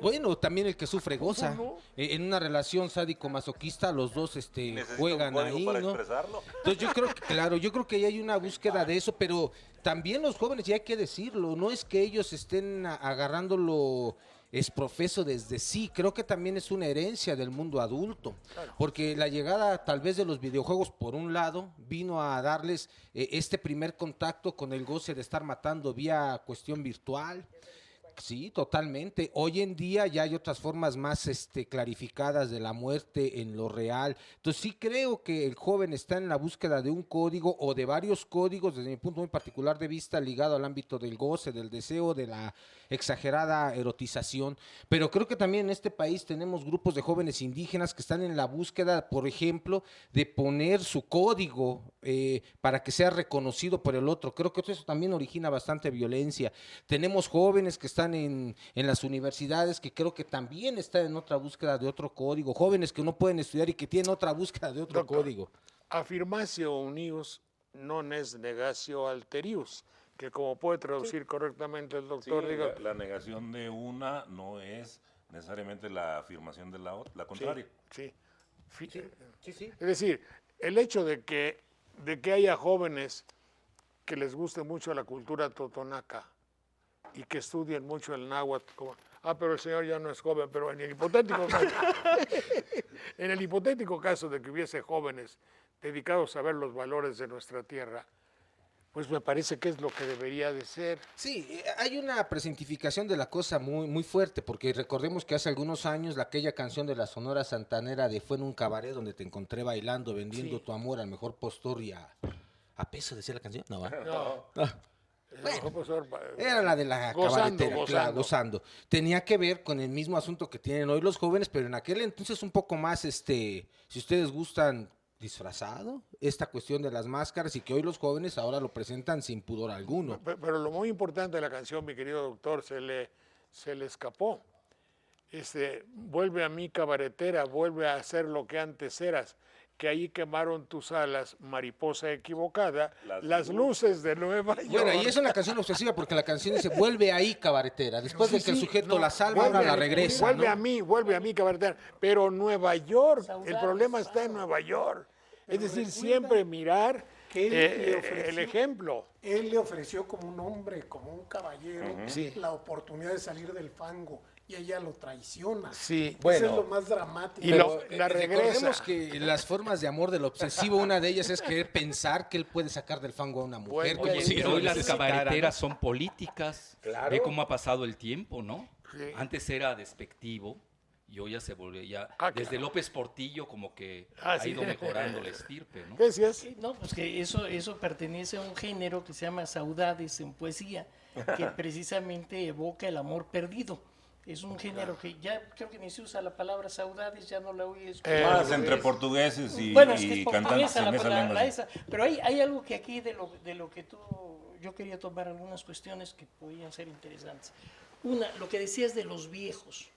Bueno, también el que sufre goza. no? En una relación sádico-masoquista, los dos Necesita juegan un código ahí, para ¿no? expresarlo. Entonces yo creo que, claro, yo creo que ahí hay una búsqueda de eso, pero también los jóvenes, ya hay que decirlo, no es que ellos estén agarrándolo es profeso desde sí. Creo que también es una herencia del mundo adulto, porque la llegada tal vez de los videojuegos, por un lado, vino a darles este primer contacto con el goce de estar matando vía cuestión virtual. Sí, totalmente. Hoy en día ya hay otras formas más clarificadas de la muerte en lo real. Entonces sí creo que el joven está en la búsqueda de un código o de varios códigos, desde mi punto muy particular de vista, ligado al ámbito del goce, del deseo, de la exagerada erotización. Pero creo que también en este país tenemos grupos de jóvenes indígenas que están en la búsqueda, por ejemplo, de poner su código para que sea reconocido por el otro. Creo que eso también origina bastante violencia. Tenemos jóvenes que están en las universidades que creo que también están en otra búsqueda de otro código, jóvenes que no pueden estudiar y que tienen otra búsqueda de otro código. Afirmatio unius non est negatio alterius, que como puede traducir correctamente el doctor, Sí, diga, la negación de una no es necesariamente la afirmación de la otra, la contraria. sí. Sí. Es decir, el hecho de que haya jóvenes que les guste mucho la cultura totonaca y que estudien mucho el náhuatl, pero el señor ya no es joven, pero en el hipotético caso, en el hipotético caso de que hubiese jóvenes dedicados a ver los valores de nuestra tierra, pues me parece que es lo que debería de ser. Sí, hay una presentificación de la cosa muy, muy fuerte, porque recordemos que hace algunos años aquella canción de la Sonora Santanera de Fue en un cabaret donde te encontré bailando, vendiendo tu amor al mejor postor y a peso, decía la canción. No, ¿va? No. Bueno, Pues, era la de la cabaretera, claro, gozando. Tenía que ver con el mismo asunto que tienen hoy los jóvenes, pero en aquel entonces un poco más, si ustedes gustan, disfrazado, esta cuestión de las máscaras, y que hoy los jóvenes ahora lo presentan sin pudor alguno. Pero lo muy importante de la canción, mi querido doctor, se le escapó. Vuelve a mí cabaretera, vuelve a hacer lo que antes eras, que ahí quemaron tus alas, mariposa equivocada, las luces de Nueva York. Bueno, y es una canción obsesiva porque la canción dice, vuelve ahí cabaretera, después de que el sujeto la salva, ahora la regresa. Vuelve ¿no? a mí cabaretera, pero Nueva York, Saudades, el problema está en Nueva York. Es decir, siempre mirar que él le ofreció- el ejemplo. Él le ofreció como un hombre, como un caballero, Sí. la oportunidad de salir del fango y ella lo traiciona. Sí, Eso es lo más dramático. Y la Recordemos regresa. que las formas de amor del obsesivo, una de ellas es querer pensar que él puede sacar del fango a una mujer. Bueno, como Oye, si pero lo hoy las necesitara, cabareteras ¿no? son políticas. Claro. Ve cómo ha pasado el tiempo, ¿no? Sí. Antes era despectivo y hoy ya se volvió desde claro. López Portillo como que Ah, ha sí. ido mejorando la estirpe, ¿no? ¿Qué decías? Sí, no, pues que eso pertenece a un género que se llama saudades en poesía, que precisamente evoca el amor perdido. Es un género que ya creo que ni se usa la palabra saudades, ya no la oyes. Más entre portugueses y, Bueno, es que es y cantantes portuguesa en esa lengua. sí. esa. Pero hay algo que aquí de lo que yo quería tomar algunas cuestiones que podían ser interesantes. Una, lo que decías de los viejos.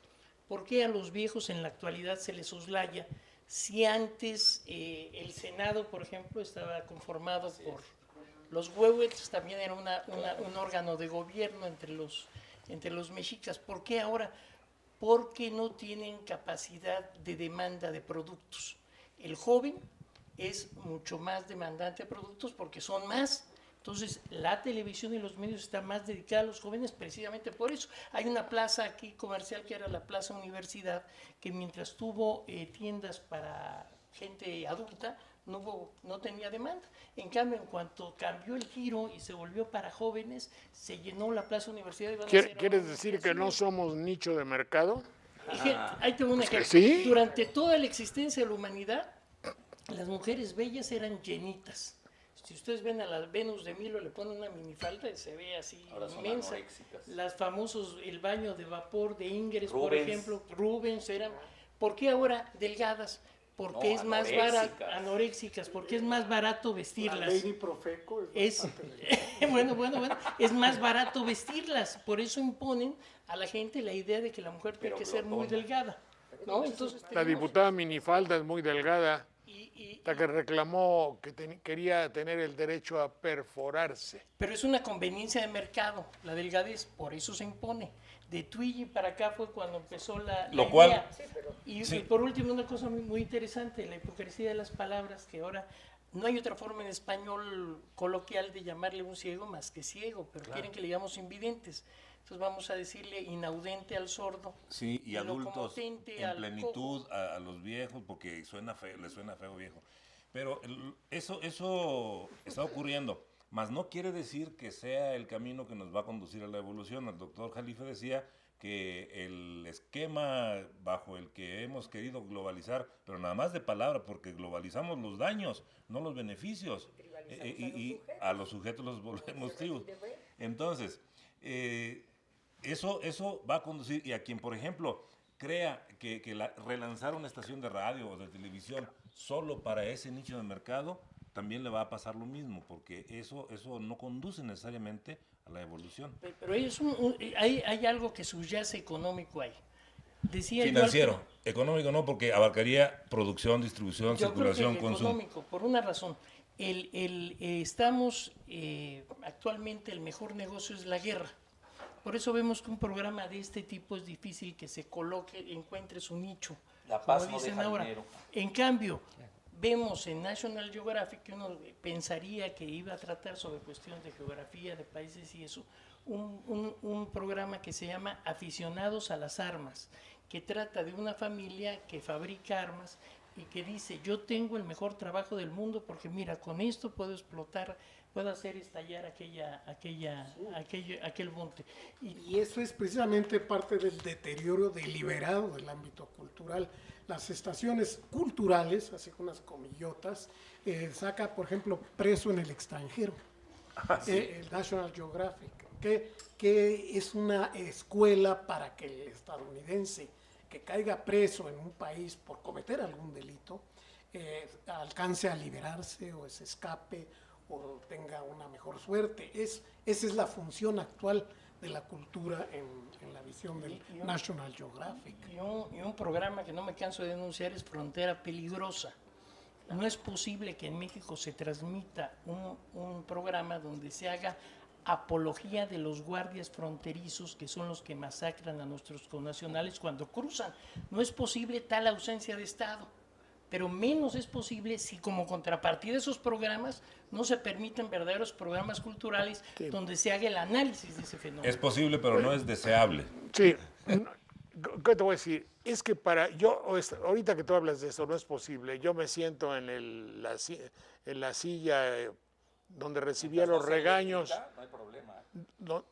¿Por qué a los viejos en la actualidad se les soslaya? Si antes el Senado, por ejemplo, estaba conformado por los huehuetes, también era un órgano de gobierno entre los mexicas. ¿Por qué ahora? Porque no tienen capacidad de demanda de productos. El joven es mucho más demandante de productos porque son más. Entonces, la televisión y los medios están más dedicados a los jóvenes precisamente por eso. Hay una plaza aquí comercial que era la Plaza Universidad, que mientras tuvo tiendas para gente adulta, no tenía demanda. En cambio, en cuanto cambió el giro y se volvió para jóvenes, se llenó la Plaza Universidad. Y van a hacer ¿Quieres ahora decir que no somos nicho de mercado? Ahí tengo un ejemplo. ¿sí? Durante toda la existencia de la humanidad, las mujeres bellas eran llenitas. Si ustedes ven a la Venus de Milo, le ponen una minifalda y se ve así Ahora son inmensa. anoréxicas. Las famosos, el baño de vapor de Ingres, por Rubens. ejemplo, Rubens eran. ¿Por qué ahora delgadas? Porque No, es más barato, anoréxicas, porque es más barato La vestirlas. Lady Profeco es Es, bastante bueno, es más barato vestirlas, por eso imponen a la gente la idea de que la mujer tiene que ser muy delgada, ¿no? Entonces La diputada Minifalda es muy delgada, y- la que reclamó que quería tener el derecho a perforarse. pero es una conveniencia de mercado, la delgadez, por eso se impone. De Twiggy para acá fue cuando empezó la Lo cual- idea. Y por último, una cosa muy interesante, la hipocresía de las palabras, que ahora no hay otra forma en español coloquial de llamarle un ciego más que ciego, pero quieren que le llamamos invidentes. entonces vamos a decirle inaudente al sordo. Sí, y adultos locomotente en al plenitud a los viejos, porque suena feo, les suena feo viejo. Pero eso está ocurriendo, mas no quiere decir que sea el camino que nos va a conducir a la evolución. El doctor Jalife decía que el esquema bajo el que hemos querido globalizar, pero nada más de palabra, porque globalizamos los daños, no los beneficios, y a los sujetos los volvemos tribus. Entonces, eso va a conducir, y a quien, por ejemplo, crea que relanzar una estación de radio o de televisión solo para ese nicho de mercado, también le va a pasar lo mismo, porque eso no conduce necesariamente a la evolución. Pero hay algo que subyace económico ahí. Decía Financiero, económico no, porque abarcaría producción, distribución, yo circulación, creo que el consumo. económico, por una razón. Estamos actualmente el mejor negocio es la guerra. Por eso vemos que un programa de este tipo es difícil que se coloque, encuentre su nicho. La paz como no dicen deja ahora. dinero. En cambio, vemos en National Geographic, que uno pensaría que iba a tratar sobre cuestiones de geografía, de países y eso, un programa que se llama Aficionados a las Armas, que trata de una familia que fabrica armas y que dice, yo tengo el mejor trabajo del mundo porque mira, con esto puedo explotar, puedo hacer estallar aquel monte. Y eso es precisamente parte del deterioro deliberado del ámbito cultural. Las estaciones culturales, así con unas comillotas, saca, por ejemplo, Preso en el extranjero, el National Geographic, que es una escuela para que el estadounidense que caiga preso en un país por cometer algún delito, alcance a liberarse o se escape o tenga una mejor suerte. Esa es la función actual de la cultura en la visión del National Geographic. Y un programa que no me canso de denunciar es Frontera Peligrosa. No es posible que en México se transmita un programa donde se haga apología de los guardias fronterizos, que son los que masacran a nuestros connacionales cuando cruzan. No es posible tal ausencia de Estado, pero menos es posible si como contrapartida de esos programas no se permiten verdaderos programas culturales donde se haga el análisis de ese fenómeno. Es posible, pero no es deseable. Sí, ¿qué te voy a decir? Es que ahorita que tú hablas de eso, no es posible. Yo me siento en la silla donde recibía los regaños, No hay problema.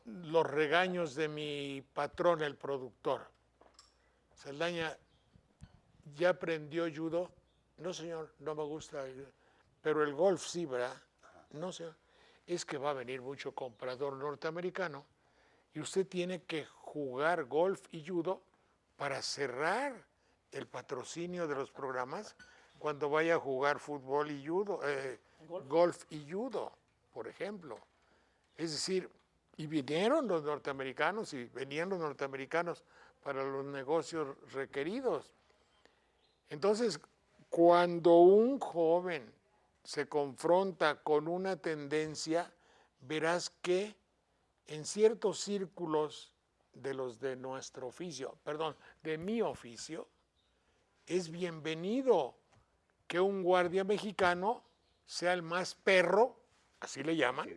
los regaños de mi patrón, el productor. Saldaña, ¿ya aprendió judo? No, señor, no me gusta. Pero el golf sí, ¿verdad? No, señor. Es que va a venir mucho comprador norteamericano y usted tiene que jugar golf y judo para cerrar el patrocinio de los programas cuando vaya a jugar fútbol y judo, golf y judo, por ejemplo. Es decir, y vinieron los norteamericanos y venían los norteamericanos para los negocios requeridos. Entonces, cuando un joven se confronta con una tendencia, verás que en ciertos círculos de los de nuestro oficio, perdón, de mi oficio, es bienvenido que un guardia mexicano sea el más perro, así le llaman,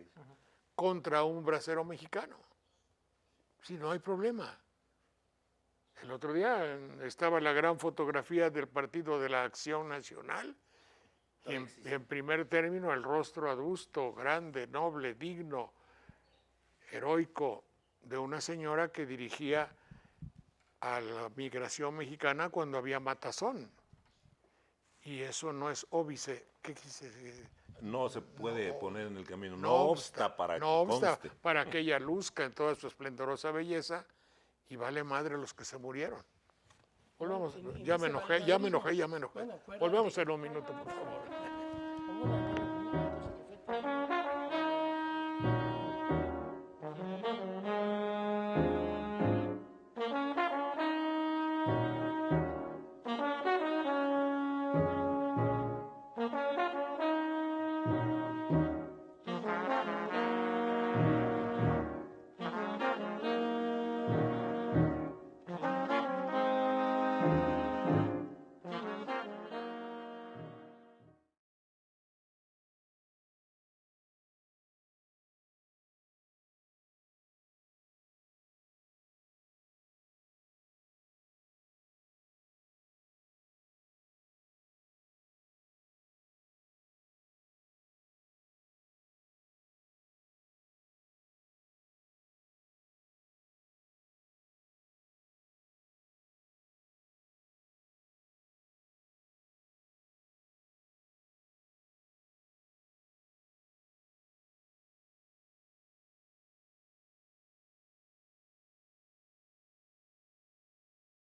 contra un bracero mexicano. Si no hay problema. El otro día estaba la gran fotografía del Partido de la Acción Nacional y en primer término el rostro adusto, grande, noble, digno, heroico de una señora que dirigía a la migración mexicana cuando había matazón. Y eso no es óbice. ¿Qué quise decir? No se puede poner en el camino, no obsta para que conste. Para que ella luzca en toda su esplendorosa belleza y vale madre los que se murieron. Volvamos, ya me enojé. Volvemos en un minuto, por favor.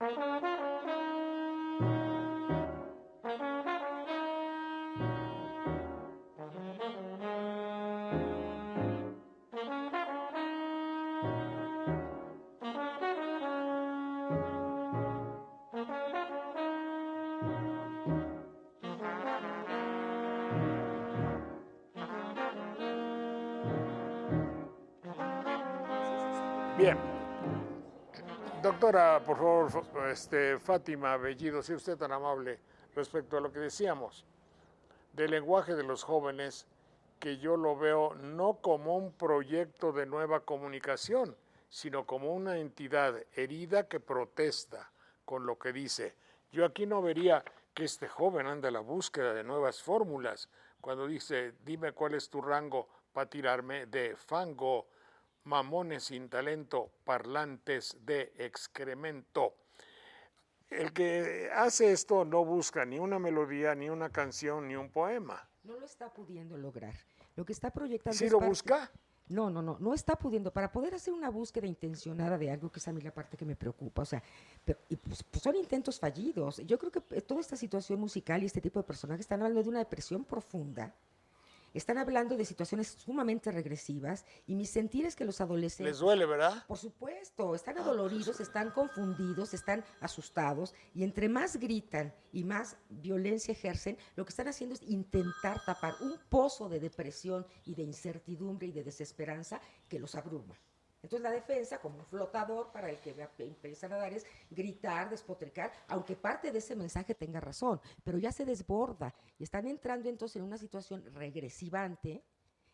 Bien. Doctora, por favor, Fátima Bellido, sea usted tan amable respecto a lo que decíamos del lenguaje de los jóvenes, que yo lo veo no como un proyecto de nueva comunicación, sino como una entidad herida que protesta con lo que dice. Yo aquí no vería que este joven anda a la búsqueda de nuevas fórmulas, cuando dice, dime cuál es tu rango para tirarme de fango, mamones sin talento, parlantes de excremento. El que hace esto no busca ni una melodía, ni una canción, ni un poema. No lo está pudiendo lograr. Lo que está proyectando ¿Sí es lo parte- busca? No está pudiendo. Para poder hacer una búsqueda intencionada de algo, que es a mí la parte que me preocupa, o sea, pues son intentos fallidos. Yo creo que toda esta situación musical y este tipo de personajes están hablando de una depresión profunda. Están hablando de situaciones sumamente regresivas, y mi sentir es que los adolescentes... Les duele, ¿verdad? Por supuesto, están adoloridos, están confundidos, están asustados, y entre más gritan y más violencia ejercen, lo que están haciendo es intentar tapar un pozo de depresión y de incertidumbre y de desesperanza que los abruma. Entonces la defensa, como un flotador para el que empiezan a dar, es gritar, despotricar, aunque parte de ese mensaje tenga razón, pero ya se desborda y están entrando entonces en una situación regresivante,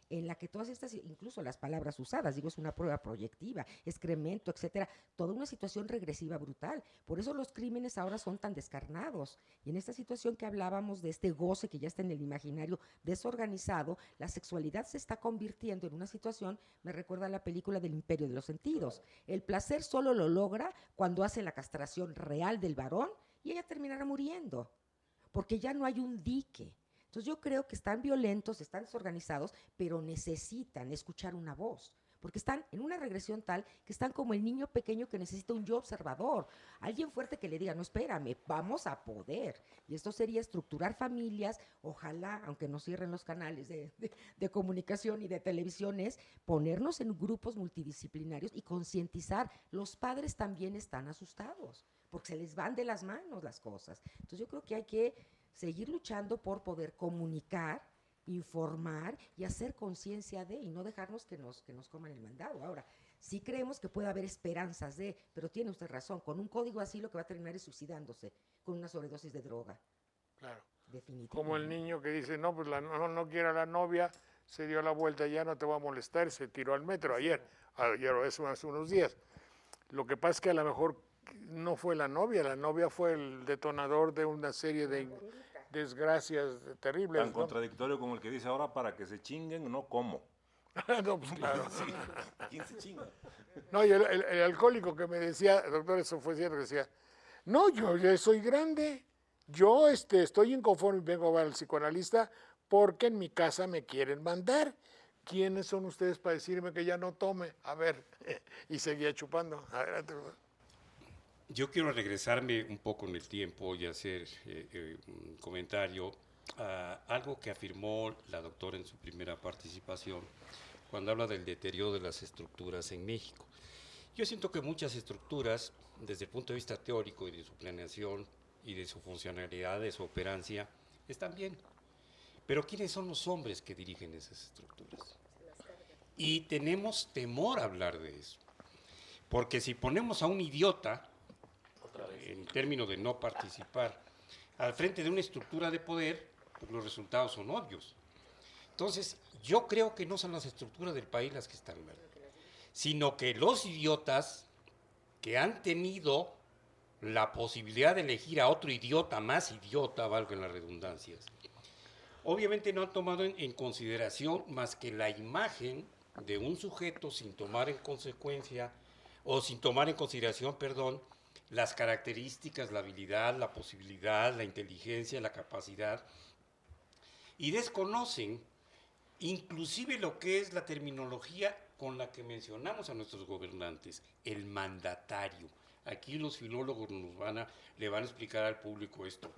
en la que todas estas, incluso las palabras usadas, digo, es una prueba proyectiva, excremento, etcétera, toda una situación regresiva brutal. Por eso los crímenes ahora son tan descarnados. Y en esta situación que hablábamos de este goce que ya está en el imaginario desorganizado, la sexualidad se está convirtiendo en una situación, me recuerda a la película del Imperio de los Sentidos. El placer solo lo logra cuando hace la castración real del varón, y ella terminará muriendo, porque ya no hay un dique. Entonces yo creo que están violentos, están desorganizados, pero necesitan escuchar una voz, porque están en una regresión tal que están como el niño pequeño que necesita un yo observador, alguien fuerte que le diga, no, espérame, vamos a poder. Y esto sería estructurar familias, ojalá, aunque nos cierren los canales de comunicación y de televisiones, ponernos en grupos multidisciplinarios y concientizar. Los padres también están asustados, porque se les van de las manos las cosas. Entonces yo creo que hay que seguir luchando por poder comunicar, informar y hacer conciencia de, y no dejarnos que nos coman el mandado. Ahora, sí creemos que puede haber esperanzas de, pero tiene usted razón, con un código así lo que va a terminar es suicidándose, con una sobredosis de droga. Claro. Definitivamente. Como el niño que dice, no, pues no quiero a la novia, se dio la vuelta, ya no te va a molestar, se tiró al metro ayer eso hace unos días. Lo que pasa es que a lo mejor no fue la novia fue el detonador de una serie de desgracias terribles. Tan contradictorio como el que dice ahora, para que se chinguen, no como. No, pues claro. Sí. ¿Quién se chinga? No, y el alcohólico que me decía, doctor, eso fue cierto, que decía, no, yo ya soy grande, yo estoy inconforme, vengo a ver al psicoanalista porque en mi casa me quieren mandar. ¿Quiénes son ustedes para decirme que ya no tome? A ver, y seguía chupando. Adelante. Yo quiero regresarme un poco en el tiempo y hacer un comentario a algo que afirmó la doctora en su primera participación, cuando habla del deterioro de las estructuras en México. Yo siento que muchas estructuras, desde el punto de vista teórico y de su planeación y de su funcionalidad, de su operancia, están bien. Pero ¿quiénes son los hombres que dirigen esas estructuras? Y tenemos temor a hablar de eso. Porque si ponemos a un idiota, en términos de no participar, al frente de una estructura de poder, pues los resultados son obvios. Entonces, yo creo que no son las estructuras del país las que están mal, sino que los idiotas que han tenido la posibilidad de elegir a otro idiota más idiota, valga las redundancias, obviamente no han tomado en consideración más que la imagen de un sujeto sin tomar en consecuencia, o sin tomar en consideración, perdón, las características, la habilidad, la posibilidad, la inteligencia, la capacidad, y desconocen inclusive lo que es la terminología con la que mencionamos a nuestros gobernantes, el mandatario, Aquí los filólogos le van a explicar al público esto.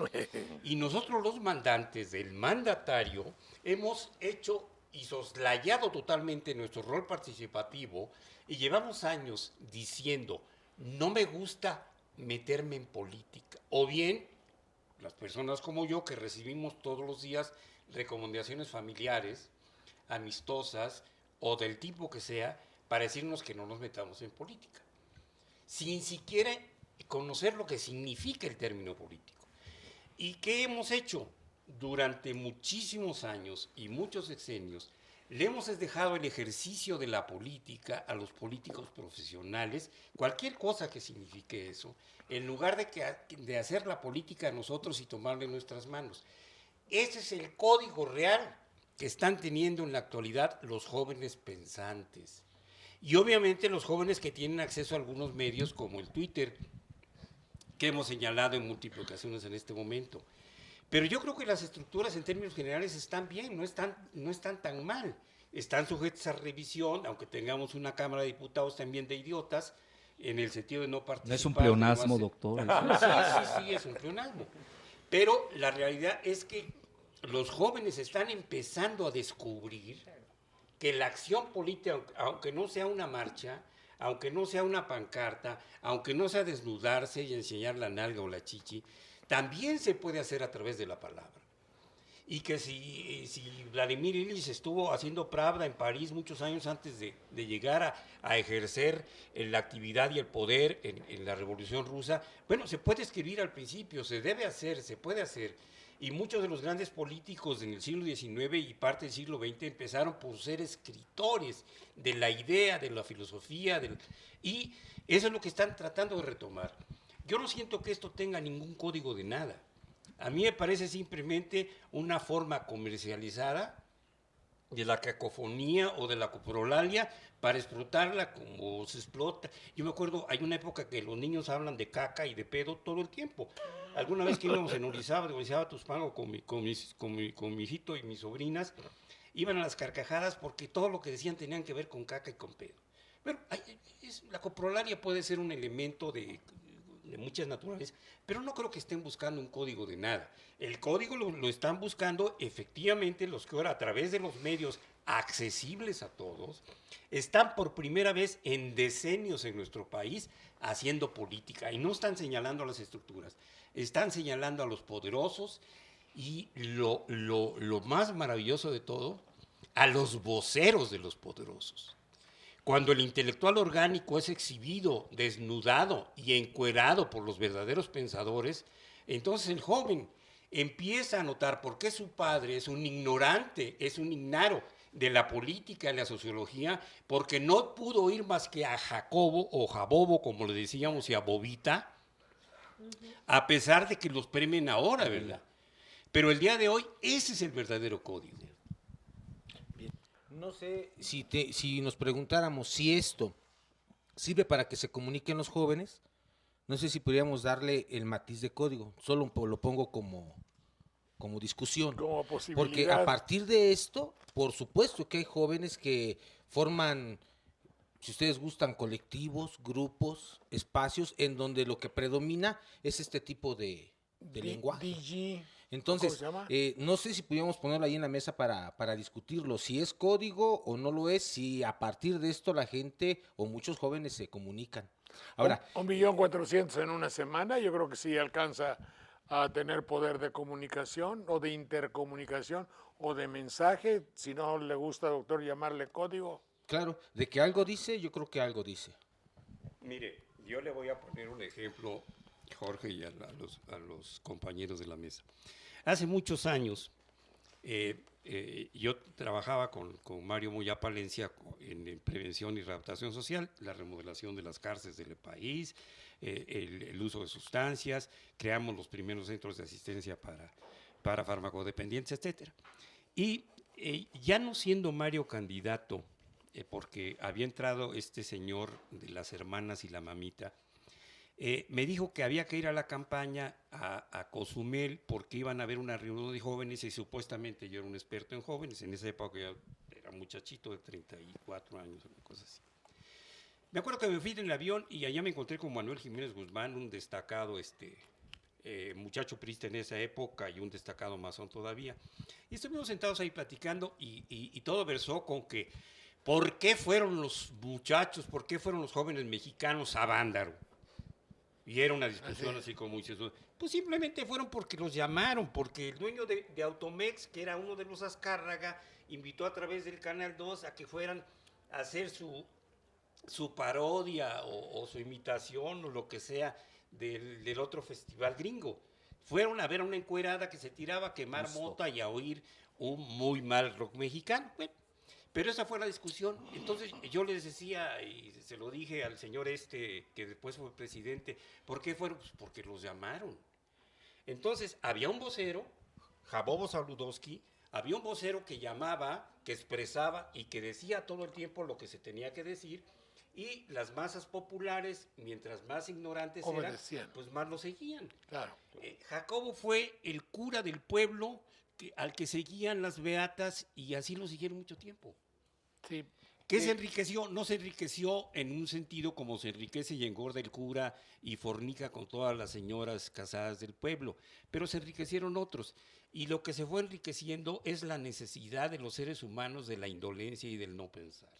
Y nosotros los mandantes del mandatario hemos hecho y soslayado totalmente nuestro rol participativo y llevamos años diciendo, no me gusta meterme en política. O bien, las personas como yo que recibimos todos los días recomendaciones familiares, amistosas o del tipo que sea, para decirnos que no nos metamos en política, sin siquiera conocer lo que significa el término político. ¿Y qué hemos hecho? Durante muchísimos años y muchos sexenios, le hemos dejado el ejercicio de la política a los políticos profesionales, cualquier cosa que signifique eso, en lugar de hacer la política nosotros y tomarla en nuestras manos. Ese es el código real que están teniendo en la actualidad los jóvenes pensantes. Y obviamente los jóvenes que tienen acceso a algunos medios como el Twitter, que hemos señalado en múltiples ocasiones en este momento. Pero yo creo que las estructuras en términos generales están bien, no están tan mal. Están sujetas a revisión, aunque tengamos una Cámara de Diputados también de idiotas, en el sentido de no participar. No es un pleonasmo, doctor. Sí, es un pleonasmo. Pero la realidad es que los jóvenes están empezando a descubrir que la acción política, aunque no sea una marcha, aunque no sea una pancarta, aunque no sea desnudarse y enseñar la nalga o la chichi, también se puede hacer a través de la palabra. Y que si Vladimir Ilich estuvo haciendo Pravda en París muchos años antes de llegar a ejercer la actividad y el poder en la Revolución Rusa, bueno, se puede escribir al principio, se debe hacer, se puede hacer. Y muchos de los grandes políticos en el siglo XIX y parte del siglo XX empezaron por ser escritores de la idea, de la filosofía, y eso es lo que están tratando de retomar. Yo no siento que esto tenga ningún código de nada. A mí me parece simplemente una forma comercializada de la cacofonía o de la coprolalia para explotarla como se explota. Yo me acuerdo, hay una época que los niños hablan de caca y de pedo todo el tiempo. Alguna vez que íbamos en Orizaba Tuspango con mi hijito y mis sobrinas, iban a las carcajadas porque todo lo que decían tenían que ver con caca y con pedo. Bueno, la coprolalia puede ser un elemento de muchas naturalezas, pero no creo que estén buscando un código de nada. El código lo están buscando efectivamente los que ahora a través de los medios accesibles a todos, están por primera vez en decenios en nuestro país haciendo política y no están señalando a las estructuras, están señalando a los poderosos y lo más maravilloso de todo, a los voceros de los poderosos. Cuando el intelectual orgánico es exhibido, desnudado y encuerado por los verdaderos pensadores, entonces el joven empieza a notar por qué su padre es un ignorante, es un ignaro de la política y la sociología, porque no pudo oír más que a Jacobo o Jabobo, como le decíamos, y a Bobita, a pesar de que los premien ahora, ¿verdad? Pero el día de hoy, ese es el verdadero código. No sé si nos preguntáramos si esto sirve para que se comuniquen los jóvenes, no sé si podríamos darle el matiz de código, solo lo pongo como discusión. Como posibilidad. Porque a partir de esto, por supuesto que hay jóvenes que forman, si ustedes gustan, colectivos, grupos, espacios, en donde lo que predomina es este tipo de lenguaje. DG. Entonces, ¿Cómo se llama? no sé si pudiéramos ponerlo ahí en la mesa para discutirlo, si es código o no lo es, si a partir de esto la gente o muchos jóvenes se comunican. Ahora, 1.400.000 en una semana, yo creo que sí alcanza a tener poder de comunicación o de intercomunicación o de mensaje, si no le gusta, doctor, llamarle código. claro, de que algo dice, yo creo que algo dice. Mire, yo le voy a poner un ejemplo, Jorge, y a los compañeros de la mesa. Hace muchos años, yo trabajaba con Mario Moya Palencia en prevención y readaptación social, la remodelación de las cárceles del país, el uso de sustancias, creamos los primeros centros de asistencia para farmacodependientes, etc. Y ya no siendo Mario candidato, porque había entrado este señor de las hermanas y la mamita, me dijo que había que ir a la campaña a Cozumel porque iban a haber una reunión de jóvenes y supuestamente yo era un experto en jóvenes. En esa época yo era muchachito de 34 años, una cosa así. Me acuerdo que me fui en el avión y allá me encontré con Manuel Jiménez Guzmán, un destacado muchacho priista en esa época y un destacado masón todavía. Y estuvimos sentados ahí platicando y todo versó con que ¿por qué fueron los muchachos, por qué fueron los jóvenes mexicanos a Vándaro? Y era una discusión así como muy sesuda. Pues simplemente fueron porque los llamaron, porque el dueño de Automex, que era uno de los Azcárraga, invitó a través del Canal 2 a que fueran a hacer su parodia o su imitación o lo que sea del otro festival gringo. Fueron a ver a una encuerada que se tiraba a quemar mota y a oír un muy mal rock mexicano. Bueno, pero esa fue la discusión. Entonces yo les decía, y se lo dije al señor que después fue presidente, ¿por qué fueron? Pues porque los llamaron. Entonces había un vocero, Jabobo Saludowski, había un vocero que llamaba, que expresaba y que decía todo el tiempo lo que se tenía que decir, y las masas populares, mientras más ignorantes eran, pues más lo seguían. Claro. Jacobo fue el cura del pueblo al que seguían las beatas y así lo siguieron mucho tiempo. Sí. ¿Qué se enriqueció? No se enriqueció en un sentido como se enriquece y engorda el cura y fornica con todas las señoras casadas del pueblo, pero se enriquecieron otros. Y lo que se fue enriqueciendo es la necesidad de los seres humanos de la indolencia y del no pensar.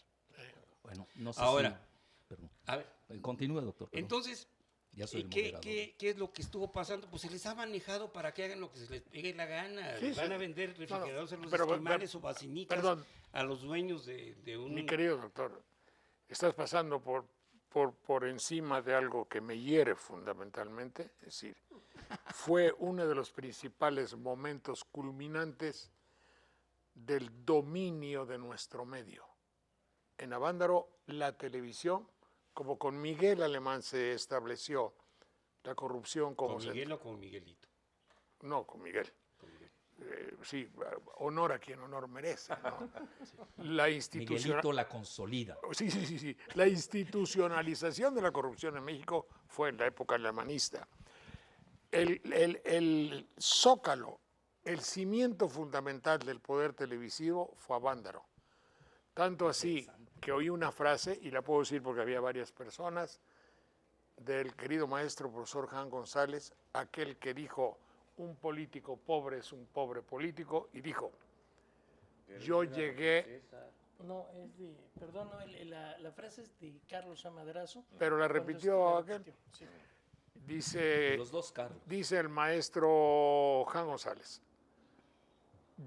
Bueno, no sé Ahora, perdón. a ver, Continúe, doctor. Perdón. entonces, Ya soy el ¿qué moderador. es lo que estuvo pasando? Pues se les ha manejado para que hagan lo que se les pegue la gana. Sí, Van sí. a vender refrigeradores a los pero- esquimales o vacinicas perdón. a los dueños de un... Mi querido doctor, estás pasando por encima de algo que me hiere fundamentalmente, es decir, fue uno de los principales momentos culminantes del dominio de nuestro medio. En Avándaro, la televisión, como con Miguel Alemán se estableció la corrupción como... ¿Con Miguel o con Miguelito? No, con Miguel. Con Miguel. Sí, honor a quien honor merece, ¿no? La Miguelito la consolida. Sí. La institucionalización de la corrupción en México fue en la época alemanista. El zócalo, el cimiento fundamental del poder televisivo fue Avándaro. Tanto así que oí una frase, y la puedo decir porque había varias personas, del querido maestro profesor Jan González, aquel que dijo, un político pobre es un pobre político, y dijo, yo llegué... No, es de, perdón, no, la frase es de Carlos A. Madrazo. Pero la Cuando repitió la aquel. repitió, sí. Dice, Los dos Carlos. dice el maestro Jan González,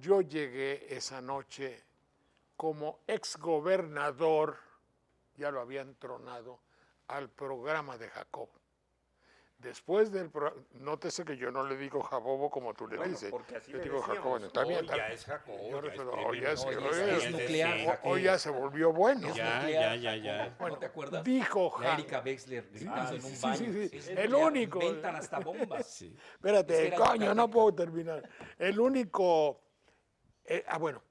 yo llegué esa noche como exgobernador, ya lo habían tronado, al programa de Jacob. Después del programa, nótese que yo no le digo Jacobo como tú le dices. Porque así yo le digo decíamos, Jacobo. Está bien, hoy ya es Jacobo, yo ya es refiero, premio hoy ya se- Nobel, hoy- es nuclear. hoy ya se volvió bueno. Ya. ¿No te acuerdas? Dijo La Jan. Erika Wexler gritando en un sí, baño. sí. Es El nuclear, único. Inventan hasta bombas. Sí. Espérate, Es que era coño, yucateca. no puedo terminar. El único, bueno,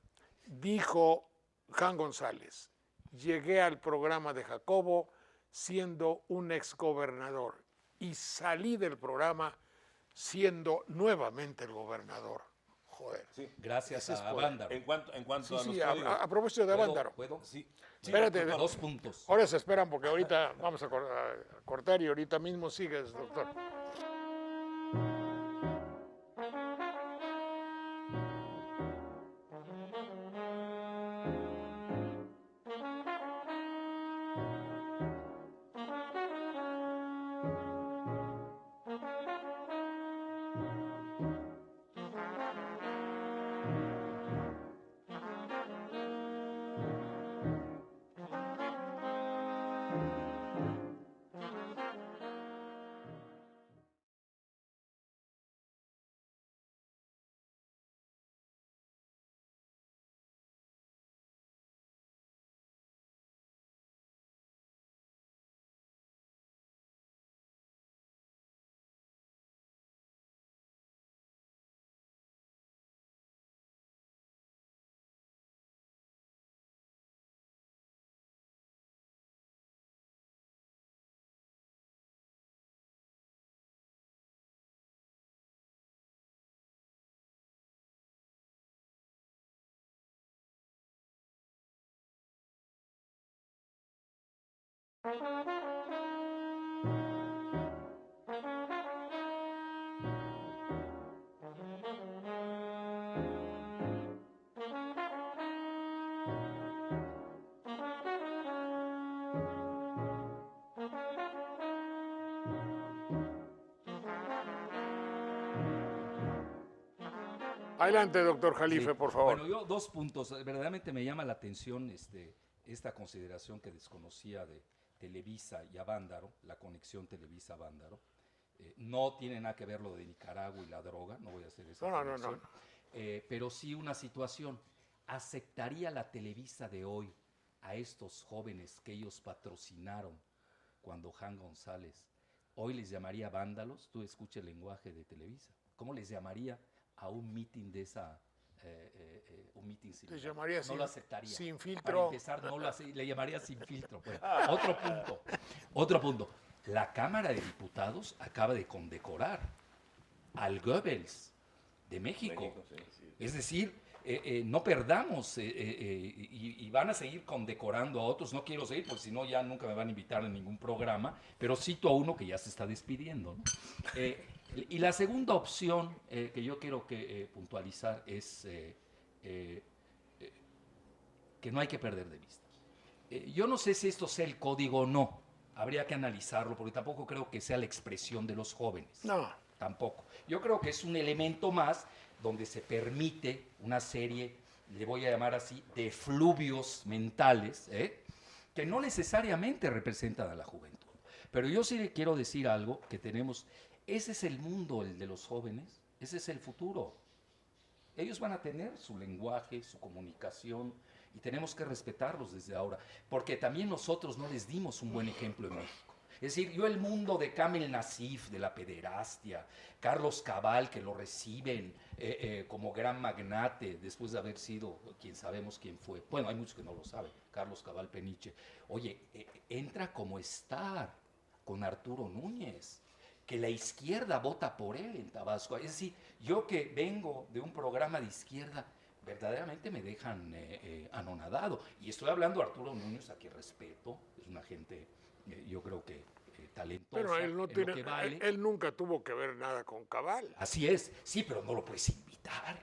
dijo Jan González, llegué al programa de Jacobo siendo un exgobernador y salí del programa siendo nuevamente el gobernador. Joder. Gracias Ese es a poder. Avándaro. En cuanto Sí, a los sí, códigos, a propósito de Avándaro. ¿Puedo? sí, Espérate, doctor. 2 puntos. ahora se esperan porque ahorita vamos a cortar y ahorita mismo sigues, doctor. Adelante, doctor Jalife, Sí. por favor. Bueno, yo dos puntos. Verdaderamente me llama la atención esta consideración que desconocía de Televisa y Avándaro, la conexión Televisa-Avándaro. No tiene nada que ver lo de Nicaragua y la droga, no voy a hacer esa No. conexión. Pero sí una situación. ¿Aceptaría la Televisa de hoy a estos jóvenes que ellos patrocinaron cuando Jan González hoy les llamaría vándalos? Tú escucha el lenguaje de Televisa. ¿Cómo les llamaría a un meeting de esa, un meeting sin Les llamaría no sin- lo aceptaría. sin Para filtro. empezar, no lo le llamaría sin filtro. Pues. Otro punto. La Cámara de Diputados acaba de condecorar al Goebbels de México. Es decir, no perdamos y van a seguir condecorando a otros. No quiero seguir porque si no ya nunca me van a invitar a ningún programa, pero cito a uno que ya se está despidiendo, ¿no? Y la segunda opción que yo quiero puntualizar es que no hay que perder de vista. Yo no sé si esto sea el código o no, habría que analizarlo porque tampoco creo que sea la expresión de los jóvenes. No. Tampoco. Yo creo que es un elemento más donde se permite una serie, le voy a llamar así, de fluvios mentales, que no necesariamente representan a la juventud. Pero yo sí le quiero decir algo que tenemos, ese es el mundo, el de los jóvenes, ese es el futuro. Ellos van a tener su lenguaje, su comunicación, y tenemos que respetarlos desde ahora, porque también nosotros no les dimos un buen ejemplo en México. Es decir, yo el mundo de Kamel Nasif, de la pederastia, Carlos Cabal, que lo reciben como gran magnate después de haber sido quien sabemos quién fue. Bueno, hay muchos que no lo saben, Carlos Cabal Peniche. Oye, entra como Star con Arturo Núñez, que la izquierda vota por él en Tabasco. Es decir, yo que vengo de un programa de izquierda, verdaderamente me dejan anonadado. Y estoy hablando de Arturo Núñez, a quien respeto, es una gente, yo creo que talentosa, Pero él no en lo tiene, que vale. él nunca tuvo que ver nada con Cabal. Así es, sí, pero no lo puedes invitar.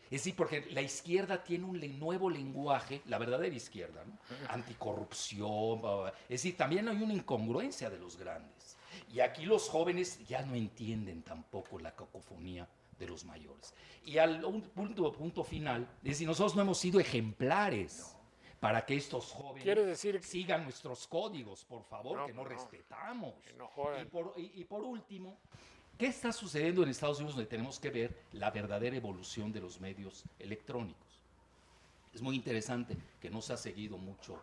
Es decir, porque la izquierda tiene un nuevo lenguaje, la verdadera izquierda, ¿no? Anticorrupción, es decir, también hay una incongruencia de los grandes. Y aquí los jóvenes ya no entienden tampoco la cacofonía de los mayores. Y al punto final, es decir, nosotros no hemos sido ejemplares para que estos jóvenes Quiere decir- sigan nuestros códigos, por favor, No, que no no. respetamos. Que no jodan. Y por último, ¿qué está sucediendo en Estados Unidos donde tenemos que ver la verdadera evolución de los medios electrónicos? Es muy interesante que no se ha seguido mucho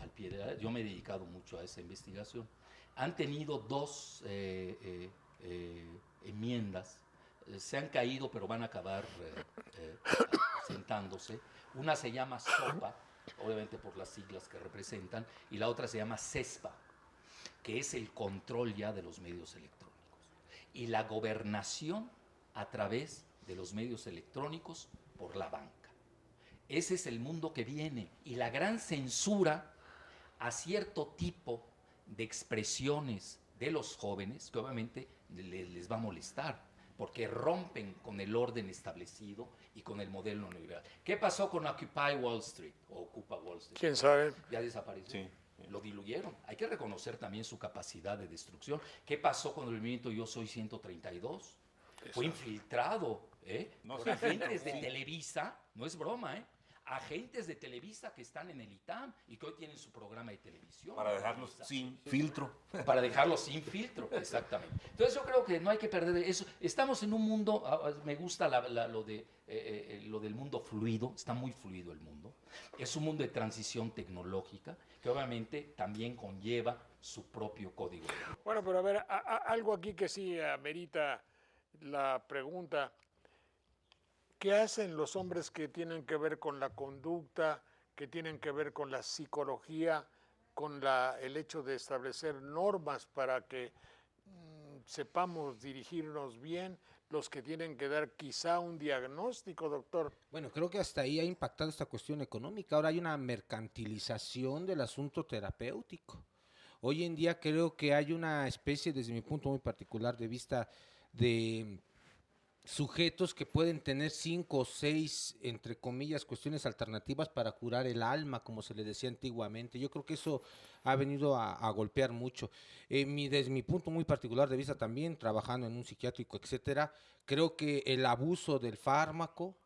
al pie de la... Yo me he dedicado mucho a esa investigación. Han tenido dos enmiendas, se han caído pero van a acabar sentándose. Una se llama SOPA, obviamente por las siglas que representan, y la otra se llama CESPA, que es el control ya de los medios electrónicos y la gobernación a través de los medios electrónicos por la banca. Ese es el mundo que viene, y la gran censura a cierto tipo de expresiones de los jóvenes, que obviamente les va a molestar, porque rompen con el orden establecido y con el modelo neoliberal. ¿Qué pasó con Occupy Wall Street o Ocupa Wall Street? ¿Quién sabe? Ya desapareció. Sí. Lo diluyeron. Hay que reconocer también su capacidad de destrucción. ¿Qué pasó con el movimiento Yo Soy 132? Fue infiltrado No por sé. agentes de Sí. Televisa, no es broma, agentes de Televisa que están en el ITAM y que hoy tienen su programa de televisión. Para dejarlos sin filtro. Para dejarlos sin filtro, exactamente. Entonces yo creo que no hay que perder eso. Estamos en un mundo, me gusta lo del mundo fluido, está muy fluido el mundo. Es un mundo de transición tecnológica que obviamente también conlleva su propio código. Bueno, pero a ver, algo aquí que sí amerita la pregunta. ¿Qué hacen los hombres que tienen que ver con la conducta, que tienen que ver con la psicología, con el hecho de establecer normas para que sepamos dirigirnos bien, los que tienen que dar quizá un diagnóstico, doctor? Bueno, creo que hasta ahí ha impactado esta cuestión económica. Ahora hay una mercantilización del asunto terapéutico. Hoy en día creo que hay una especie, desde mi punto muy particular de vista, de sujetos que pueden tener 5 o 6, entre comillas, cuestiones alternativas para curar el alma, como se le decía antiguamente. Yo creo que eso ha venido a golpear mucho. Desde mi punto muy particular de vista también, trabajando en un psiquiátrico, etcétera, creo que el abuso del fármaco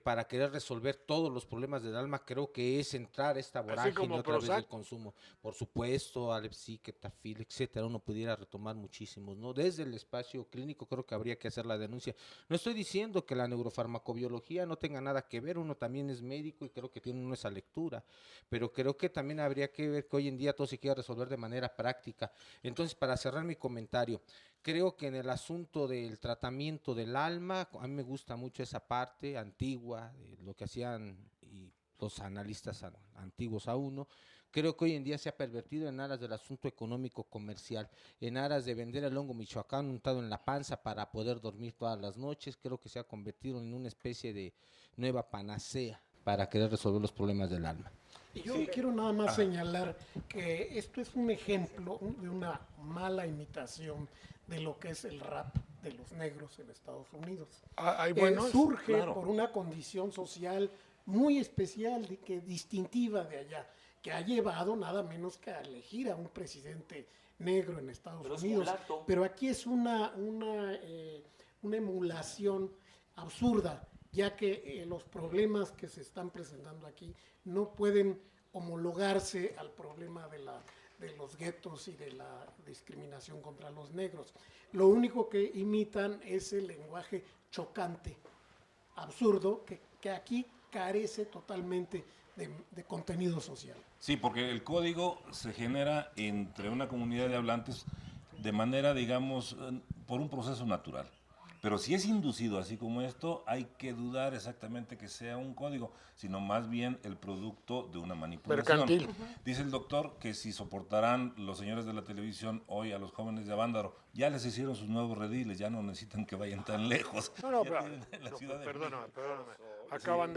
para querer resolver todos los problemas del alma, creo que es entrar a esta vorágine como otra vez Prozac. del consumo. Por supuesto, Alex, Ketafil, etcétera, uno pudiera retomar muchísimos, ¿no? Desde el espacio clínico creo que habría que hacer la denuncia. No estoy diciendo que la neurofarmacobiología no tenga nada que ver, uno también es médico y creo que tiene uno esa lectura, pero creo que también habría que ver que hoy en día todo se quiere resolver de manera práctica. Entonces, para cerrar mi comentario, creo que en el asunto del tratamiento del alma, a mí me gusta mucho esa parte antigua, de lo que hacían y los analistas antiguos a uno. Creo que hoy en día se ha pervertido en aras del asunto económico comercial, en aras de vender el hongo michoacán untado en la panza para poder dormir todas las noches. Creo que se ha convertido en una especie de nueva panacea para querer resolver los problemas del alma. Y yo quiero nada más señalar que esto es un ejemplo de una mala imitación de lo que es el rap de los negros en Estados Unidos. Surge por una condición social muy especial, distintiva de allá, que ha llevado nada menos que a elegir a un presidente negro en Estados Unidos. Pero aquí es una emulación absurda, ya que los problemas que se están presentando aquí no pueden homologarse al problema de los guetos y de la discriminación contra los negros. Lo único que imitan es el lenguaje chocante, absurdo, que aquí carece totalmente de contenido social. Sí, porque el código se genera entre una comunidad de hablantes de manera, digamos, por un proceso natural. Pero si es inducido así como esto, hay que dudar exactamente que sea un código, sino más bien el producto de una manipulación. Mercantil. Dice el doctor que si soportarán los señores de la televisión hoy a los jóvenes de Avándaro, ya les hicieron sus nuevos rediles, ya no necesitan que vayan tan lejos. No, Ya pero, tienen la Ciudad de perdóname. Sí, Acaban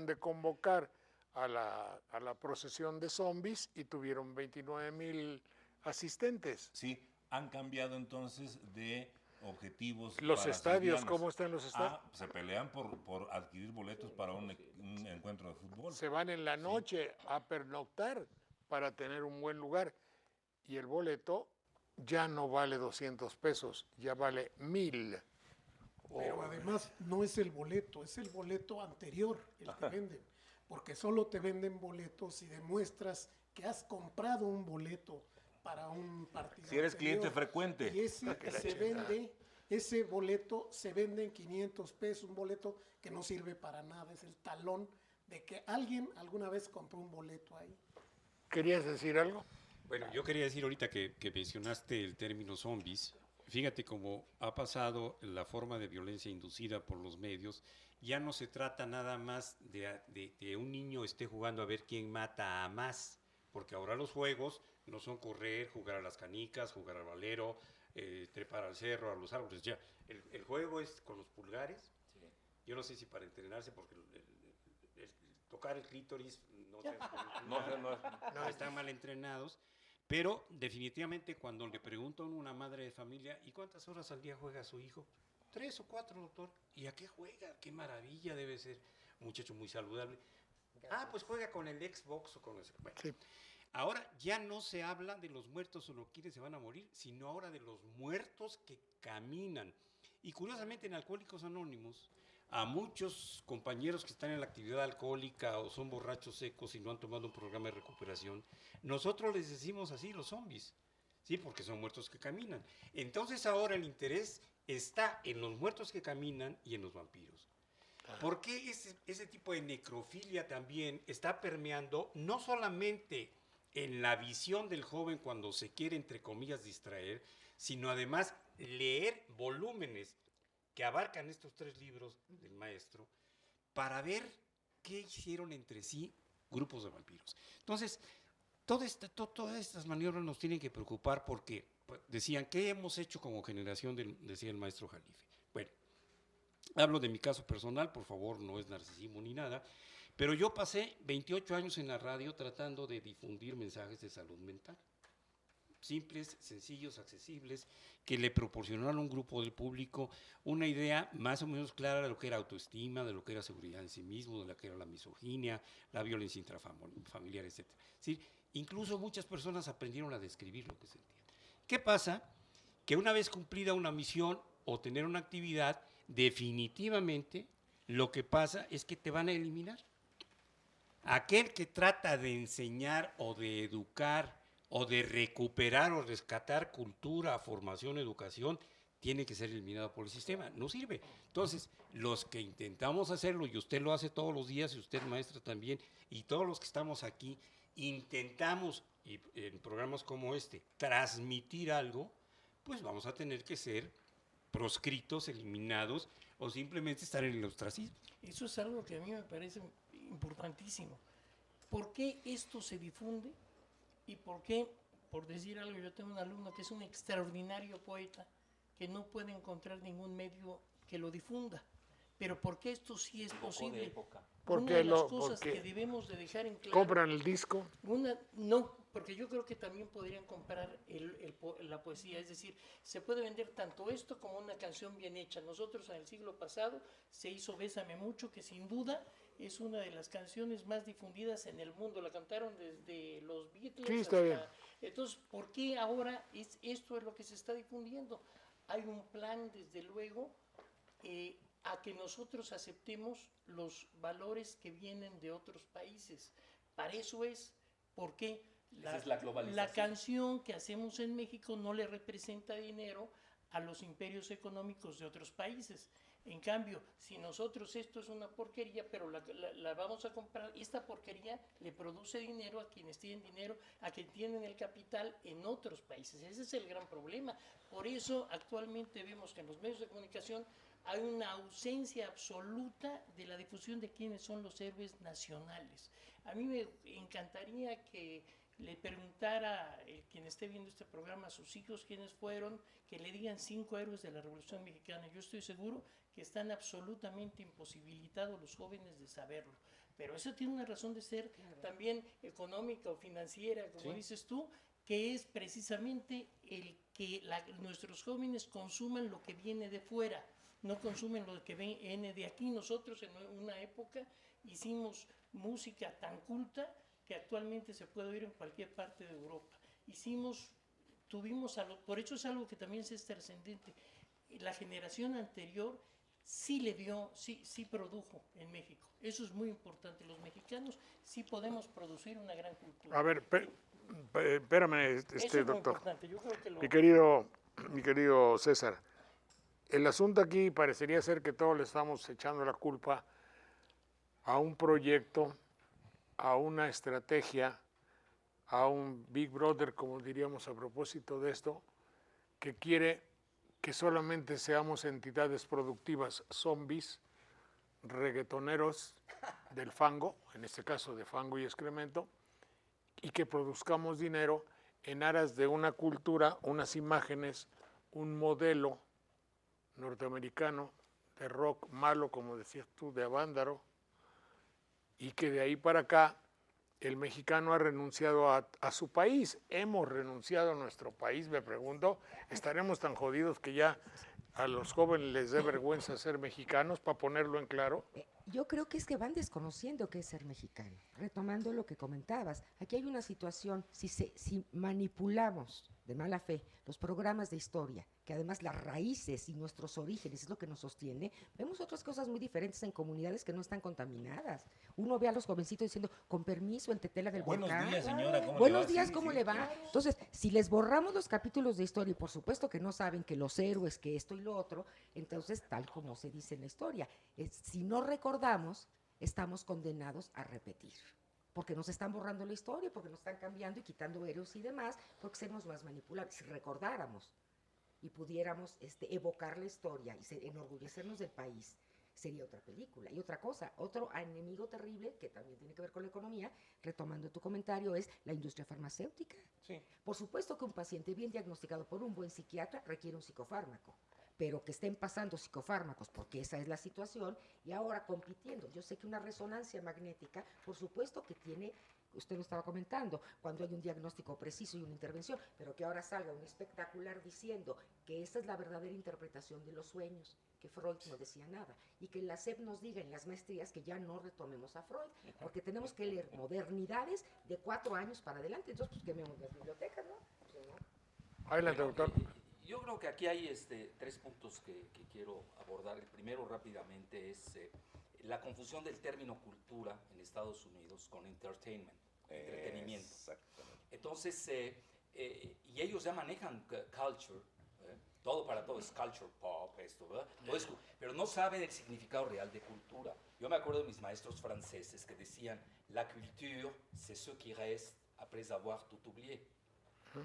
de convocar a la procesión de zombies y tuvieron 29,000 asistentes. Sí, han cambiado entonces de objetivos. Los para estadios, sus ¿cómo están los estadios? Se pelean por adquirir boletos para un encuentro de fútbol. Se van en la noche a pernoctar para tener un buen lugar y el boleto ya no vale 200 pesos, ya vale 1,000. Pero además no es el boleto, es el boleto anterior el que venden, porque solo te venden boletos si demuestras que has comprado un boleto para un partido. Si eres anterior. cliente frecuente. Y ese boleto se vende en 500 pesos, un boleto que no sirve para nada, es el talón de que alguien alguna vez compró un boleto ahí. ¿Querías decir algo? Bueno, yo quería decir ahorita que mencionaste el término zombies. Fíjate cómo ha pasado la forma de violencia inducida por los medios. Ya no se trata nada más de un niño esté jugando a ver quién mata a más, porque ahora los juegos no son correr, jugar a las canicas, jugar al valero, trepar al cerro, a los árboles. Ya, el juego es con los pulgares. Sí. Yo no sé si para entrenarse, porque el tocar el clítoris no están mal entrenados. Pero definitivamente cuando le preguntan a una madre de familia, ¿y cuántas horas al día juega su hijo? 3 o 4, doctor. ¿Y a qué juega? Qué maravilla, debe ser un muchacho muy saludable. Ah, pues juega con el Xbox o con el... Bueno. Sí. Ahora ya no se habla de los muertos o los quienes se van a morir, sino ahora de los muertos que caminan. Y curiosamente en Alcohólicos Anónimos, a muchos compañeros que están en la actividad alcohólica o son borrachos secos y no han tomado un programa de recuperación, nosotros les decimos así los zombies, ¿sí? Porque son muertos que caminan. Entonces ahora el interés está en los muertos que caminan y en los vampiros. Porque ese tipo de necrofilia también está permeando no solamente en la visión del joven cuando se quiere, entre comillas, distraer, sino además leer volúmenes que abarcan estos 3 libros del maestro para ver qué hicieron entre sí grupos de vampiros. Entonces, todas estas maniobras nos tienen que preocupar porque decían, ¿qué hemos hecho como generación? Decía el maestro Jalife. Bueno, hablo de mi caso personal, por favor, no es narcisismo ni nada, Pero yo pasé 28 años en la radio tratando de difundir mensajes de salud mental. Simples, sencillos, accesibles, que le proporcionaron a un grupo del público una idea más o menos clara de lo que era autoestima, de lo que era seguridad en sí mismo, de lo que era la misoginia, la violencia intrafamiliar, etc. ¿Sí? Incluso muchas personas aprendieron a describir lo que sentían. ¿Qué pasa? Que una vez cumplida una misión o tener una actividad, definitivamente lo que pasa es que te van a eliminar. Aquel que trata de enseñar o de educar o de recuperar o rescatar cultura, formación, educación, tiene que ser eliminado por el sistema. No sirve. Entonces, los que intentamos hacerlo, y usted lo hace todos los días, y usted, maestra, también, y todos los que estamos aquí, intentamos, y en programas como este, transmitir algo, pues vamos a tener que ser proscritos, eliminados, o simplemente estar en el ostracismo. Eso es algo que a mí me parece importantísimo. ¿Por qué esto se difunde? ¿Y por qué, por decir algo, yo tengo un alumno que es un extraordinario poeta que no puede encontrar ningún medio que lo difunda? Pero ¿por qué esto sí es posible? Una de las cosas que debemos de dejar en claro... ¿Compran el disco? No, porque yo creo que también podrían comprar la poesía. Es decir, se puede vender tanto esto como una canción bien hecha. Nosotros en el siglo pasado se hizo Bésame Mucho, que sin duda es una de las canciones más difundidas en el mundo. La cantaron desde los Beatles. Sí, está bien. Entonces, ¿por qué ahora esto es lo que se está difundiendo? Hay un plan, desde luego, a que nosotros aceptemos los valores que vienen de otros países. Para eso es, porque la canción que hacemos en México no le representa dinero a los imperios económicos de otros países. En cambio, si nosotros esto es una porquería, pero la vamos a comprar, esta porquería le produce dinero a quienes tienen dinero, a quienes tienen el capital en otros países. Ese es el gran problema. Por eso actualmente vemos que en los medios de comunicación hay una ausencia absoluta de la difusión de quiénes son los héroes nacionales. A mí me encantaría que le preguntara quien esté viendo este programa a sus hijos quiénes fueron, que le digan 5 héroes de la Revolución Mexicana. Yo estoy seguro que están absolutamente imposibilitados los jóvenes de saberlo. Pero eso tiene una razón de ser también económica o financiera, como dices tú, que es precisamente el que nuestros jóvenes consuman lo que viene de fuera, no consumen lo que viene de aquí. Nosotros en una época hicimos música tan culta que actualmente se puede oír en cualquier parte de Europa. Por eso es algo que también es trascendente. La generación anterior sí produjo en México. Eso es muy importante. Los mexicanos sí podemos producir una gran cultura. A ver, espérame, Eso es muy doctor. importante. Yo creo que Mi querido César, el asunto aquí parecería ser que todos le estamos echando la culpa a un proyecto, a una estrategia, a un Big Brother, como diríamos a propósito de esto, que quiere que solamente seamos entidades productivas, zombies, reggaetoneros del fango, en este caso de fango y excremento, y que produzcamos dinero en aras de una cultura, unas imágenes, un modelo norteamericano de rock malo, como decías tú, de Avándaro, y que de ahí para acá el mexicano ha renunciado a su país. Hemos renunciado a nuestro país, me pregunto, ¿estaremos tan jodidos que ya a los jóvenes les dé vergüenza ser mexicanos, para ponerlo en claro? Yo creo que es que van desconociendo qué es ser mexicano. Retomando lo que comentabas, aquí hay una situación, si manipulamos de mala fe los programas de historia, que además las raíces y nuestros orígenes es lo que nos sostiene, vemos otras cosas muy diferentes en comunidades que no están contaminadas. Uno ve a los jovencitos diciendo, con permiso, en Tetela del Volcán. Buenos días, señora, ¿cómo le va? Buenos días, Sí, ¿cómo sí, le va? Entonces, si les borramos los capítulos de historia, y por supuesto que no saben que los héroes, que esto y lo otro, entonces, tal como se dice en la historia, si no recordamos, estamos condenados a repetir. Porque nos están borrando la historia, porque nos están cambiando y quitando héroes y demás, porque seremos más manipulables. Si recordáramos y pudiéramos evocar la historia y enorgullecernos del país, sería otra película. Y otra cosa, otro enemigo terrible, que también tiene que ver con la economía, retomando tu comentario, es la industria farmacéutica. Sí. Por supuesto que un paciente bien diagnosticado por un buen psiquiatra requiere un psicofármaco, pero que estén pasando psicofármacos, porque esa es la situación, y ahora compitiendo. Yo sé que una resonancia magnética, por supuesto que tiene, usted lo estaba comentando, cuando hay un diagnóstico preciso y una intervención, pero que ahora salga un espectacular diciendo que esa es la verdadera interpretación de los sueños, que Freud no decía nada, y que la SEP nos diga en las maestrías que ya no retomemos a Freud, porque tenemos que leer modernidades de 4 años para adelante. Entonces, pues quememos las bibliotecas, ¿no? Pues, ¿no? Adelante, doctor. Yo creo que aquí hay 3 puntos que quiero abordar. El primero rápidamente es la confusión del término cultura en Estados Unidos con entertainment, entretenimiento. Exactamente. Entonces, y ellos ya manejan culture, todo para todo es culture pop, esto, ¿verdad? Todo es, pero no saben el significado real de cultura. Yo me acuerdo de mis maestros franceses que decían, la culture, c'est ce qui reste après avoir tout oublié.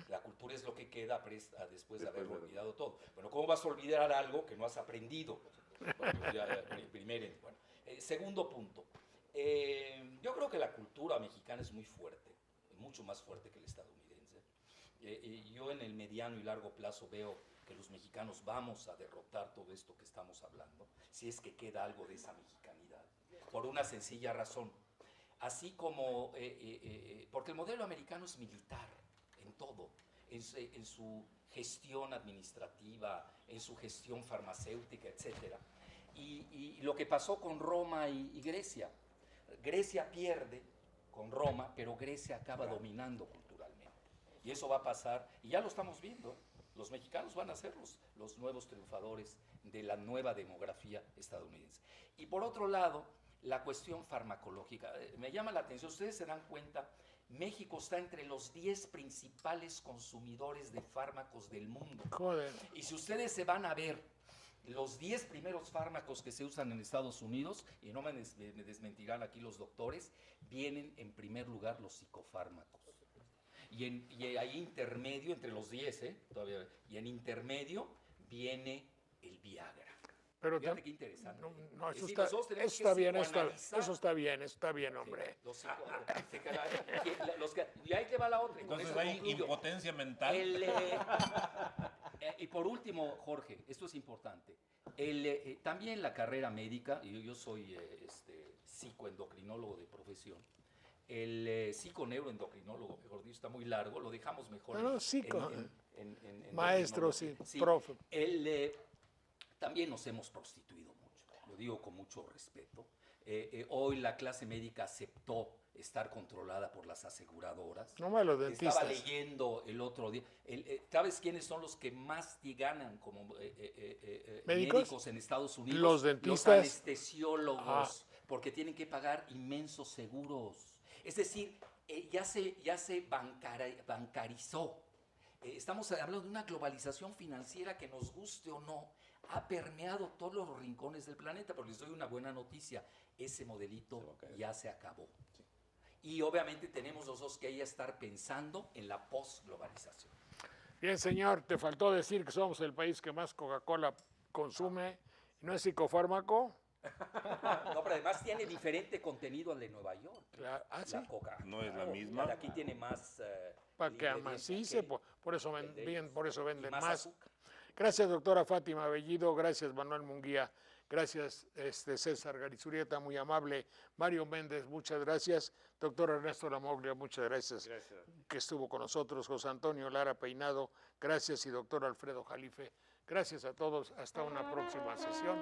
La cultura es lo que queda después de haber olvidado todo. Bueno, ¿cómo vas a olvidar algo que no has aprendido? Bueno, segundo punto. Yo creo que la cultura mexicana es muy fuerte, mucho más fuerte que el estadounidense. Yo en el mediano y largo plazo veo que los mexicanos vamos a derrotar todo esto que estamos hablando, si es que queda algo de esa mexicanidad, por una sencilla razón. Así como, porque el modelo americano es militar en todo, en su gestión administrativa, en su gestión farmacéutica, etc. Y lo que pasó con Roma y Grecia. Grecia pierde con Roma, pero Grecia acaba dominando culturalmente. Y eso va a pasar, y ya lo estamos viendo. Los mexicanos van a ser los nuevos triunfadores de la nueva demografía estadounidense. Y por otro lado, la cuestión farmacológica. Me llama la atención, ustedes se dan cuenta, México está entre los 10 principales consumidores de fármacos del mundo. Joder. Y si ustedes se van a ver los 10 primeros fármacos que se usan en Estados Unidos, y no me desmentirán aquí los doctores, vienen en primer lugar los psicofármacos. Y ahí intermedio, entre los 10, todavía, y en intermedio viene el Viagra. Pero fíjate qué interesante. No, Es eso decir, está, nosotros tenemos está que bien, psicoanalizar. está bien, hombre. Y ahí te va la otra. y con Entonces eso hay concluyo. impotencia mental. Y por último, Jorge, esto es importante. También la carrera médica, y yo soy psicoendocrinólogo de profesión, el psiconeuroendocrinólogo, mejor dicho, está muy largo, lo dejamos mejor. No, psico. En Maestro, sí, sí, profe. También nos hemos prostituido mucho, lo digo con mucho respeto. Hoy la clase médica aceptó estar controlada por las aseguradoras. No me los dentistas. Estaba leyendo el otro día. ¿Sabes quiénes son los que más ganan como médicos en Estados Unidos? Los dentistas. Los anestesiólogos, porque tienen que pagar inmensos seguros. Es decir, ya se bancarizó. Estamos hablando de una globalización financiera que, nos guste o no, ha permeado todos los rincones del planeta. Pero les doy una buena noticia, ese modelito ya se acabó. Sí. Y obviamente tenemos nosotros que ya estar pensando en la posglobalización. Bien, señor, te faltó decir que somos el país que más Coca-Cola consume. ¿No es psicofármaco? No, pero además tiene diferente contenido al de Nueva York. Claro. Ah, sí. La Coca. No es la misma. La de aquí tiene más... Para que amacice, por eso venden más. Azúcar. Gracias, doctora Fátima Bellido. Gracias, Manuel Munguía. Gracias, César Garizurieta, muy amable. Mario Méndez, muchas gracias. Doctor Ernesto Lamoglia, muchas gracias. Que estuvo con nosotros. José Antonio Lara Peinado, gracias. Y doctor Alfredo Jalife, gracias a todos. Hasta una próxima sesión.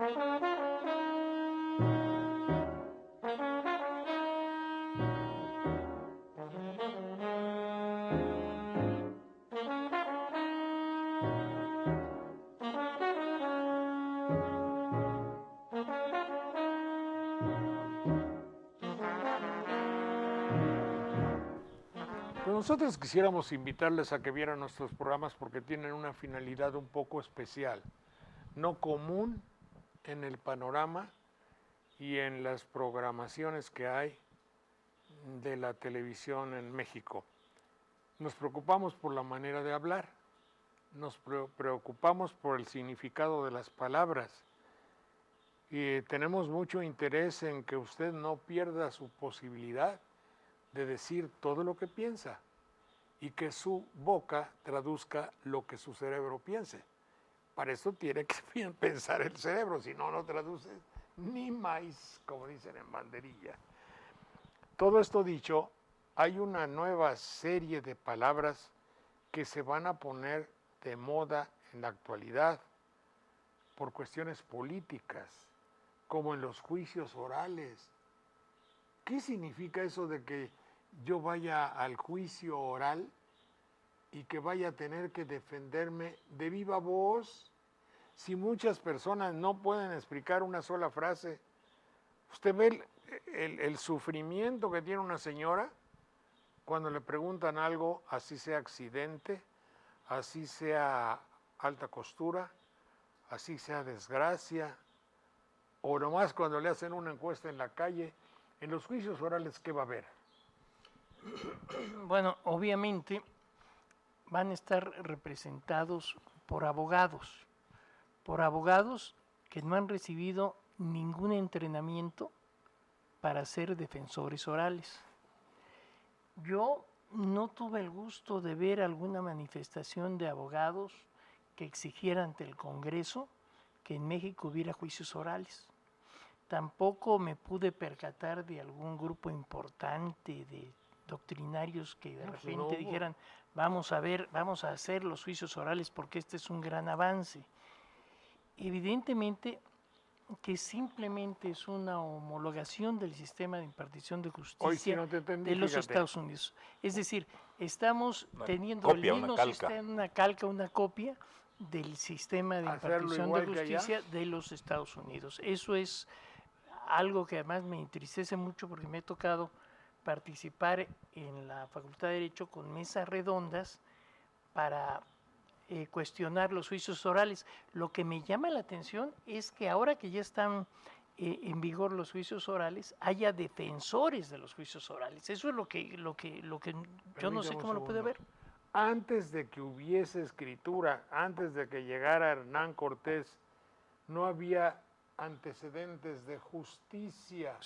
Pues nosotros quisiéramos invitarles a que vieran nuestros programas porque tienen una finalidad un poco especial, no común en el panorama y en las programaciones que hay de la televisión en México. Nos preocupamos por la manera de hablar, nos preocupamos por el significado de las palabras y tenemos mucho interés en que usted no pierda su posibilidad de decir todo lo que piensa y que su boca traduzca lo que su cerebro piense. Para eso tiene que pensar el cerebro, si no, no traduce ni maíz, como dicen en banderilla. Todo esto dicho, hay una nueva serie de palabras que se van a poner de moda en la actualidad por cuestiones políticas, como en los juicios orales. ¿Qué significa eso de que yo vaya al juicio oral y que vaya a tener que defenderme de viva voz? Si muchas personas no pueden explicar una sola frase, usted ve el sufrimiento que tiene una señora cuando le preguntan algo, así sea accidente, así sea alta costura, así sea desgracia, o nomás cuando le hacen una encuesta en la calle. En los juicios orales, ¿qué va a haber? Bueno, obviamente van a estar representados por abogados que no han recibido ningún entrenamiento para ser defensores orales. Yo no tuve el gusto de ver alguna manifestación de abogados que exigieran ante el Congreso que en México hubiera juicios orales. Tampoco me pude percatar de algún grupo importante de doctrinarios que de repente dijeran, vamos a hacer los juicios orales porque este es un gran avance. Evidentemente que simplemente es una homologación del sistema de impartición de justicia de los Estados Unidos. Es decir, estamos teniendo el mismo sistema, una calca, una copia del sistema de impartición de justicia de los Estados Unidos. Eso es algo que además me entristece mucho porque me ha tocado participar en la Facultad de Derecho con mesas redondas para cuestionar los juicios orales. Lo que me llama la atención es que ahora que ya están en vigor los juicios orales, haya defensores de los juicios orales. Eso es lo que yo no sé cómo lo puede ver. Antes de que hubiese escritura, antes de que llegara Hernán Cortés, no había antecedentes de justicia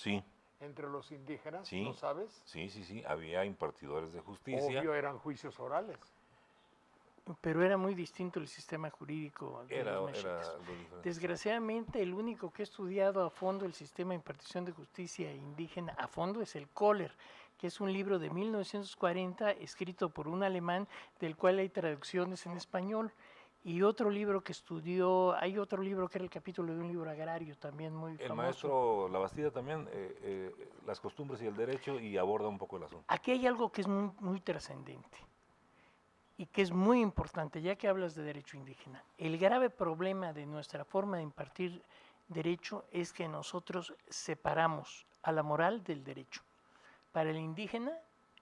entre los indígenas, ¿lo sabes? Sí, había impartidores de justicia. Obvio, eran juicios orales. Pero era muy distinto el sistema jurídico de los mexicas. Desgraciadamente, el único que ha estudiado a fondo el sistema de impartición de justicia indígena a fondo es el Kohler, que es un libro de 1940 escrito por un alemán del cual hay traducciones en español. Y otro libro que estudió, hay otro libro que era el capítulo de un libro agrario también muy famoso. El maestro Labastida también, las costumbres y el derecho, y aborda un poco el asunto. Aquí hay algo que es muy, muy trascendente y que es muy importante, ya que hablas de derecho indígena. El grave problema de nuestra forma de impartir derecho es que nosotros separamos a la moral del derecho. Para el indígena,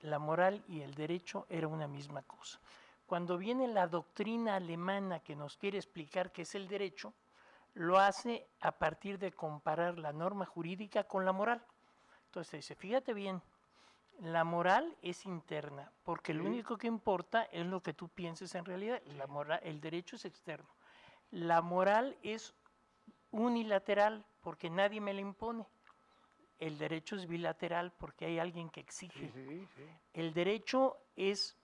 la moral y el derecho era una misma cosa. Cuando viene la doctrina alemana que nos quiere explicar qué es el derecho, lo hace a partir de comparar la norma jurídica con la moral. Entonces dice, fíjate bien, la moral es interna, porque lo único que importa es lo que tú pienses en realidad. La moral, el derecho es externo. La moral es unilateral, porque nadie me la impone. El derecho es bilateral, porque hay alguien que exige. El derecho es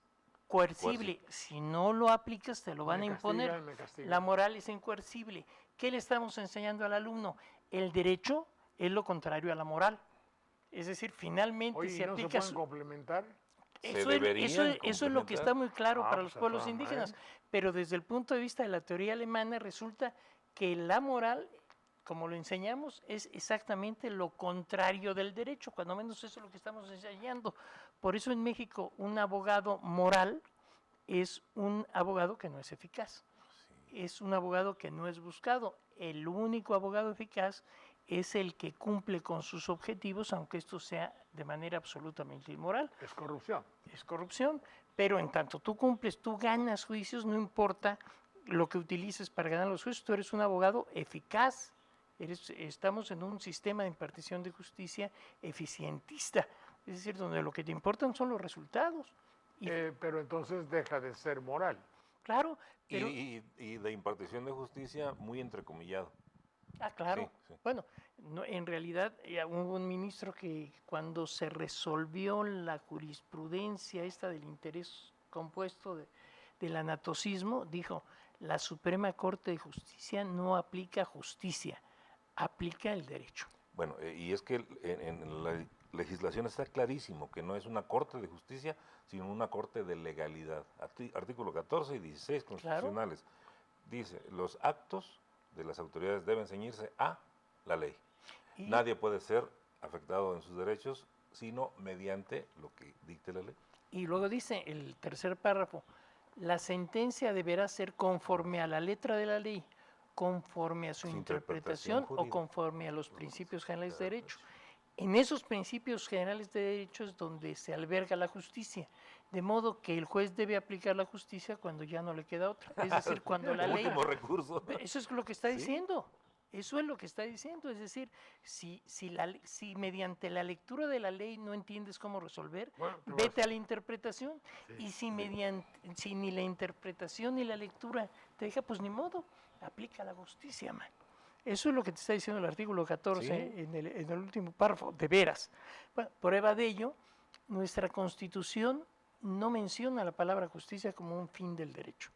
coercible. Si no lo aplicas, te lo van a imponer. La moral es incoercible. ¿Qué le estamos enseñando al alumno? El derecho es lo contrario a la moral. Es decir, finalmente si ¿no aplicas... se pueden complementar? Eso es lo que está muy claro para los pueblos indígenas. Pero desde el punto de vista de la teoría alemana resulta que la moral como lo enseñamos, es exactamente lo contrario del derecho, cuando menos eso es lo que estamos enseñando. Por eso en México un abogado moral es un abogado que no es eficaz, es un abogado que no es buscado. El único abogado eficaz es el que cumple con sus objetivos, aunque esto sea de manera absolutamente inmoral. Es corrupción. Es corrupción, pero en tanto tú cumples, tú ganas juicios, no importa lo que utilices para ganar los juicios, tú eres un abogado eficaz. Estamos en un sistema de impartición de justicia eficientista, es decir, donde lo que te importan son los resultados. Pero entonces deja de ser moral. Claro, pero... Y de impartición de justicia muy entrecomillado. Claro. Sí, sí. Bueno, en realidad hubo un ministro que cuando se resolvió la jurisprudencia esta del interés compuesto del anatocismo, dijo, la Suprema Corte de Justicia no aplica justicia, aplica el derecho. Bueno, y es que en la legislación está clarísimo que no es una corte de justicia, sino una corte de legalidad. Artículo 14 y 16 constitucionales. Dice, los actos de las autoridades deben ceñirse a la ley. Nadie puede ser afectado en sus derechos, sino mediante lo que dicte la ley. Y luego dice el tercer párrafo, la sentencia deberá ser conforme a la letra de la ley, conforme a su interpretación o conforme a los principios generales de derecho. En esos principios generales de derecho es donde se alberga la justicia, de modo que el juez debe aplicar la justicia cuando ya no le queda otra. Es decir, cuando la ley... Último recurso. Eso es lo que está diciendo. Eso es lo que está diciendo. Es decir, si mediante la lectura de la ley no entiendes cómo resolver, vete a la interpretación. Y si ni la interpretación ni la lectura te deja, pues ni modo, aplica la justicia, man. Eso es lo que te está diciendo el artículo 14 en el último párrafo, de veras. Bueno, prueba de ello, nuestra Constitución no menciona la palabra justicia como un fin del derecho.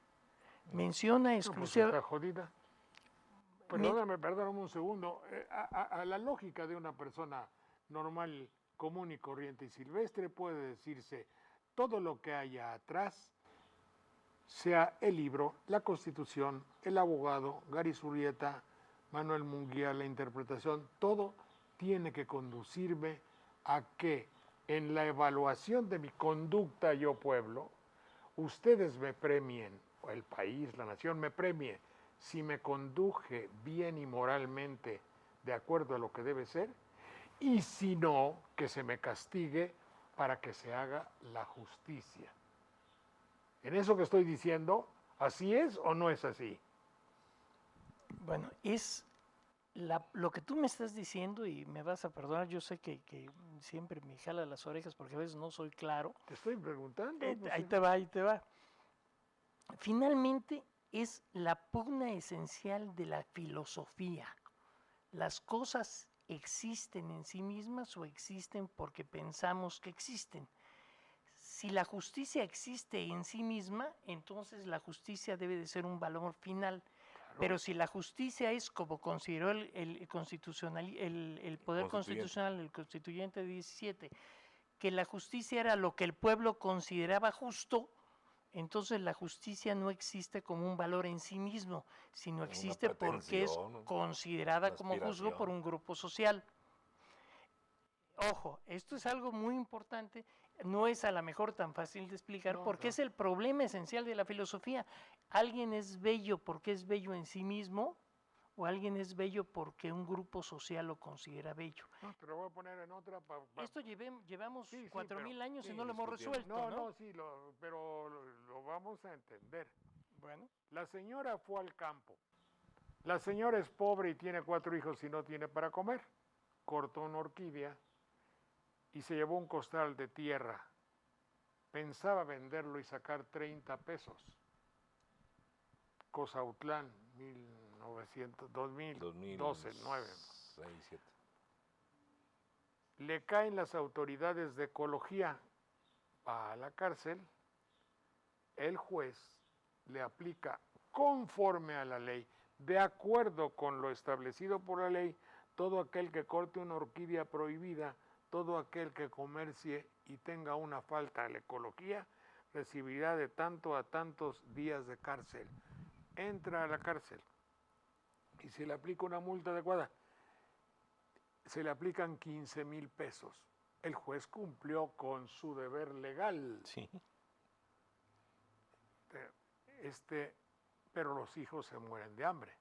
Menciona exclusivamente... Está jodida. Perdóname un segundo. A la lógica de una persona normal, común y corriente y silvestre puede decirse todo lo que haya atrás, sea el libro, la Constitución, el abogado, Gary Zurrieta, Manuel Munguía, la interpretación, todo tiene que conducirme a que en la evaluación de mi conducta yo pueblo, ustedes me premien, o el país, la nación me premie, si me conduje bien y moralmente de acuerdo a lo que debe ser, y si no, que se me castigue para que se haga la justicia. En eso que estoy diciendo, ¿así es o no es así? Bueno, es lo que tú me estás diciendo, y me vas a perdonar, yo sé que siempre me jala las orejas porque a veces no soy claro. Te estoy preguntando. Ahí te va. Finalmente es la pugna esencial de la filosofía. Las cosas existen en sí mismas o existen porque pensamos que existen. Si la justicia existe en sí misma, entonces la justicia debe de ser un valor final. Pero si la justicia es como consideró el Poder Constitucional, el Constituyente 17, que la justicia era lo que el pueblo consideraba justo, entonces la justicia no existe como un valor en sí mismo, sino existe porque es considerada como justo por un grupo social. Ojo, esto es algo muy importante, no es a lo mejor tan fácil de explicar porque es el problema esencial de la filosofía. ¿Alguien es bello porque es bello en sí mismo o alguien es bello porque un grupo social lo considera bello? No, te lo voy a poner en otra. Esto llevamos 4,000 años y no lo hemos resuelto, pero lo vamos a entender. Bueno. La señora fue al campo. La señora es pobre y tiene 4 hijos y no tiene para comer. Cortó una orquídea y se llevó un costal de tierra. Pensaba venderlo y sacar 30 pesos. Cozautlán, 2012, 9. 6, 7. Le caen las autoridades de ecología, va a la cárcel, el juez le aplica conforme a la ley, de acuerdo con lo establecido por la ley, todo aquel que corte una orquídea prohibida, todo aquel que comercie y tenga una falta a la ecología, recibirá de tanto a tantos días de cárcel. Entra a la cárcel. y se le aplica una multa adecuada, se le aplican 15,000 pesos. El juez cumplió con su deber legal. Sí. Pero los hijos se mueren de hambre.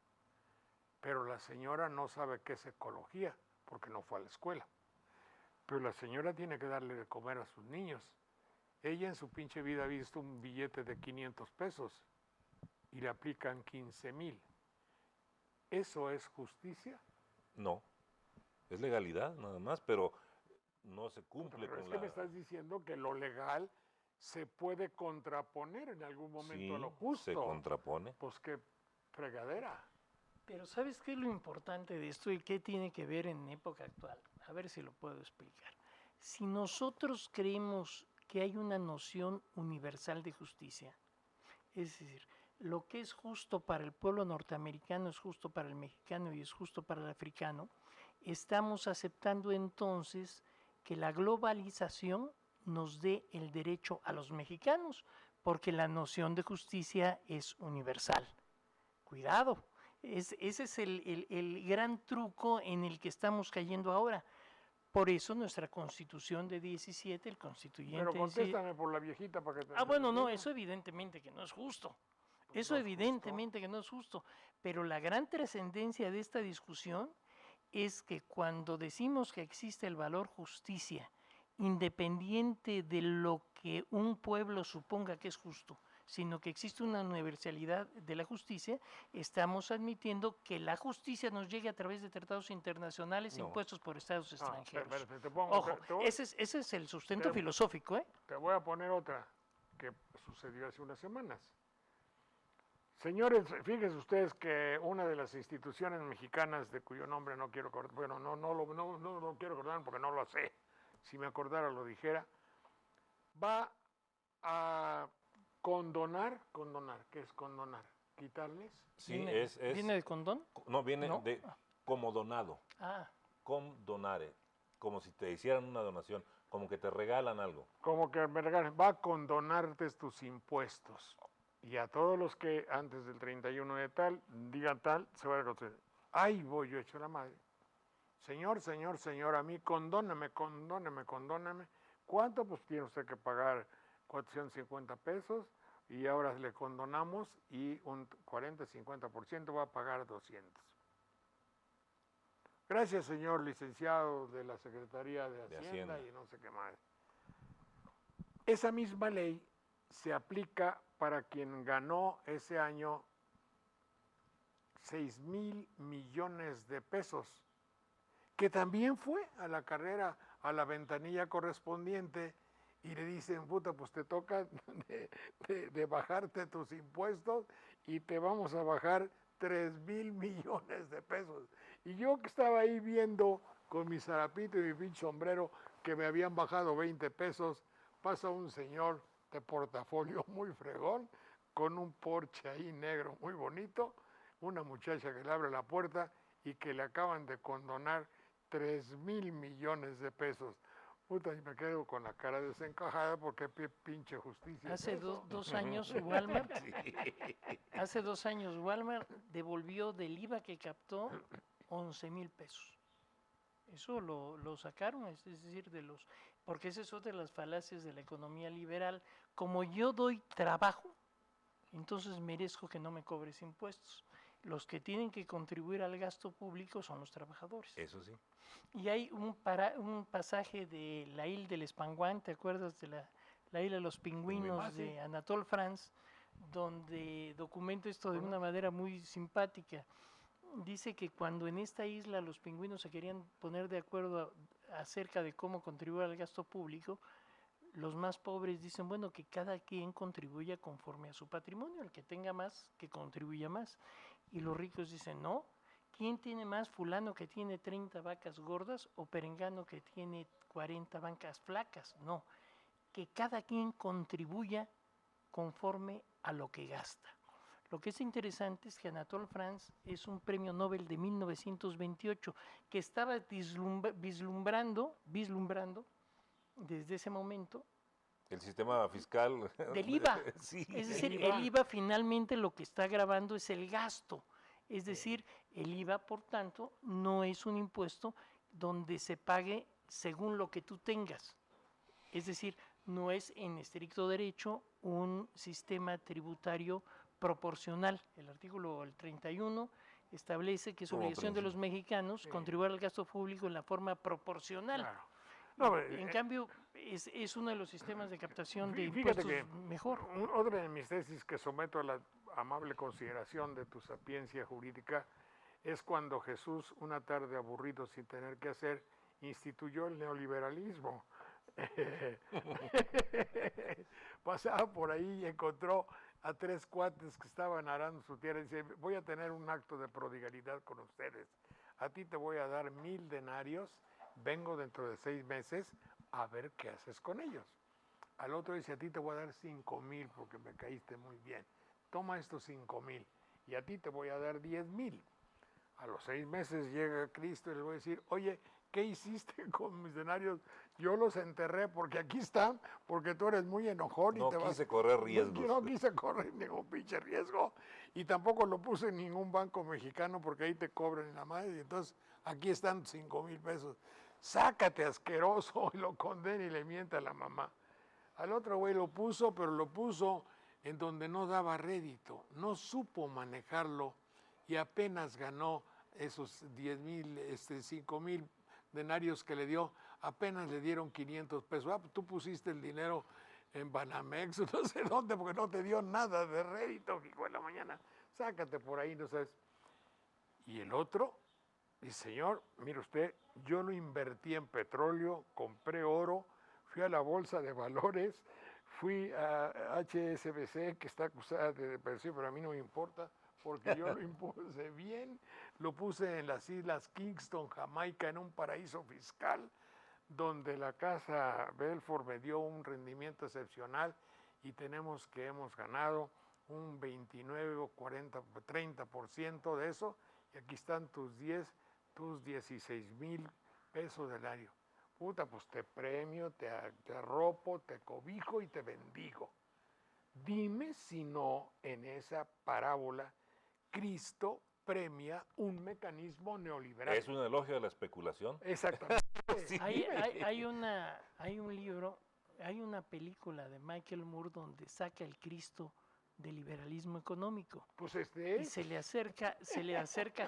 Pero la señora no sabe qué es ecología, porque no fue a la escuela. Pero la señora tiene que darle de comer a sus niños. Ella en su pinche vida ha visto un billete de 500 pesos y le aplican 15,000. ¿Eso es justicia? No. Es legalidad nada más, pero no se cumple Pero es con que la... me estás diciendo que lo legal se puede contraponer en algún momento a lo Sí, justo. se contrapone. Pues qué fregadera. Pero ¿sabes qué es lo importante de esto y qué tiene que ver en época actual? A ver si lo puedo explicar. Si nosotros creemos que hay una noción universal de justicia, es decir, lo que es justo para el pueblo norteamericano es justo para el mexicano y es justo para el africano, estamos aceptando entonces que la globalización nos dé el derecho a los mexicanos, porque la noción de justicia es universal. Cuidado, ese es el gran truco en el que estamos cayendo ahora. Por eso nuestra constitución de 17, el constituyente... Pero dice- contéstame por la viejita para que te... bueno, no, eso evidentemente que no es justo. Eso evidentemente que no es justo. Pero la gran trascendencia de esta discusión es que cuando decimos que existe el valor justicia, independiente de lo que un pueblo suponga que es justo, sino que existe una universalidad de la justicia, estamos admitiendo que la justicia nos llegue a través de tratados internacionales No. impuestos por estados extranjeros. espérate, te pongo- Ojo, te voy- ese es el sustento te- filosófico, ¿eh? Te voy a poner otra que sucedió hace unas semanas. Señores, fíjense ustedes que una de las instituciones mexicanas de cuyo nombre no quiero acordar, bueno, no lo quiero acordar porque no lo sé, si me acordara lo dijera, va a condonar, ¿qué es condonar? Quitarles. Sí, ¿Viene, es... ¿viene de condón? No, viene ¿No? de como donado. Ah, Condonare. Como si te hicieran una donación. Como que te regalan algo. Como que me regalen, va a condonarte tus impuestos. Y a todos los que antes del 31 de tal, digan tal, se va a reconocer. Ay, voy yo hecho la madre. Señor, a mí condóname. ¿Cuánto? Pues tiene usted que pagar 450 pesos y ahora le condonamos y un 40-50% va a pagar 200. Gracias, señor licenciado de la Secretaría de Hacienda y no sé qué más. Esa misma ley se aplica para quien ganó ese año 6,000 millones de pesos, que también fue a la carrera, a la ventanilla correspondiente y le dicen, puta, pues te toca de bajarte tus impuestos y te vamos a bajar 3,000 millones de pesos. Y yo que estaba ahí viendo con mi zarapito y mi pinche sombrero que me habían bajado 20 pesos, pasa un señor de portafolio muy fregón, con un Porsche ahí negro muy bonito, una muchacha que le abre la puerta y que le acaban de condonar 3,000 millones de pesos. Puta, y me quedo con la cara desencajada porque pinche justicia. hace es eso. dos años Walmart, hace 2 años Walmart devolvió del IVA que captó 11,000 pesos. Eso lo sacaron, es decir, porque esa es otra de las falacias de la economía liberal. Como yo doy trabajo, entonces merezco que no me cobres impuestos. Los que tienen que contribuir al gasto público son los trabajadores. Eso sí. Y hay un pasaje de la isla del Espanguán, ¿te acuerdas de la isla de los pingüinos de Anatole France? Donde documenta esto de una manera muy simpática. Dice que cuando en esta isla los pingüinos se querían poner de acuerdo acerca de cómo contribuir al gasto público, los más pobres dicen, bueno, que cada quien contribuya conforme a su patrimonio, el que tenga más, que contribuya más. Y los ricos dicen, no, ¿quién tiene más? Fulano que tiene 30 vacas gordas o Perengano que tiene 40 vacas flacas. No, que cada quien contribuya conforme a lo que gasta. Lo que es interesante es que Anatole France es un premio Nobel de 1928 que estaba vislumbrando desde ese momento El sistema fiscal. del IVA. Sí. Es decir, el IVA finalmente lo que está grabando es el gasto Es decir, el IVA, por tanto, no es un impuesto donde se pague según lo que tú tengas. Es decir, no es en estricto derecho un sistema tributario proporcional. El artículo 31 establece que es Como obligación de los principio. mexicanos contribuir al gasto público en la forma proporcional. Claro. No, En cambio, es uno de los sistemas de captación de Fíjate impuestos que mejor. otra de mis tesis que someto a la amable consideración de tu sapiencia jurídica es cuando Jesús, una tarde aburrido sin tener que hacer, instituyó el neoliberalismo. Pasaba por ahí y encontró a 3 cuates que estaban arando su tierra y dice, voy a tener un acto de prodigalidad con ustedes. A ti te voy a dar 1000 denarios, vengo dentro de 6 meses a ver qué haces con ellos. Al otro dice, a ti te voy a dar 5000 porque me caíste muy bien. Toma estos 5000 y a ti te voy a dar 10,000. A los 6 meses llega Cristo y le voy a decir, oye, ¿qué hiciste con mis denarios? Yo los enterré porque aquí están, porque tú eres muy enojón y No te vas. quise correr riesgos. No quise correr ningún pinche riesgo y tampoco lo puse en ningún banco mexicano porque ahí te cobran en la madre y entonces aquí están 5,000 pesos. Sácate, asqueroso, y lo condena y le miente a la mamá. Al otro güey lo puso, pero lo puso en donde no daba rédito, no supo manejarlo y apenas ganó esos 10,000, 5,000 denarios que le dio, apenas le dieron 500 pesos. Ah, pues tú pusiste el dinero en Banamex, no sé dónde, porque no te dio nada de rédito, hijo de la mañana. Sácate por ahí, no sabes. Y el otro, dice, señor, mire usted, yo lo invertí en petróleo, compré oro, fui a la bolsa de valores, fui a HSBC, que está acusada de depresión, pero a mí no me importa, porque yo lo impuse bien, lo puse en las islas Kingston, Jamaica, en un paraíso fiscal, donde la casa Belfort me dio un rendimiento excepcional y hemos ganado un 29 o 40, 30% de eso, y aquí están tus 16,000 pesos del año. Puta, pues te premio, te arropo, te cobijo y te bendigo. Dime si no en esa parábola Cristo premia un mecanismo neoliberal. ¿Es un elogio de la especulación? Exactamente. Sí. Hay un libro, hay una película de Michael Moore donde saca el Cristo del liberalismo económico. Pues Y se le acerca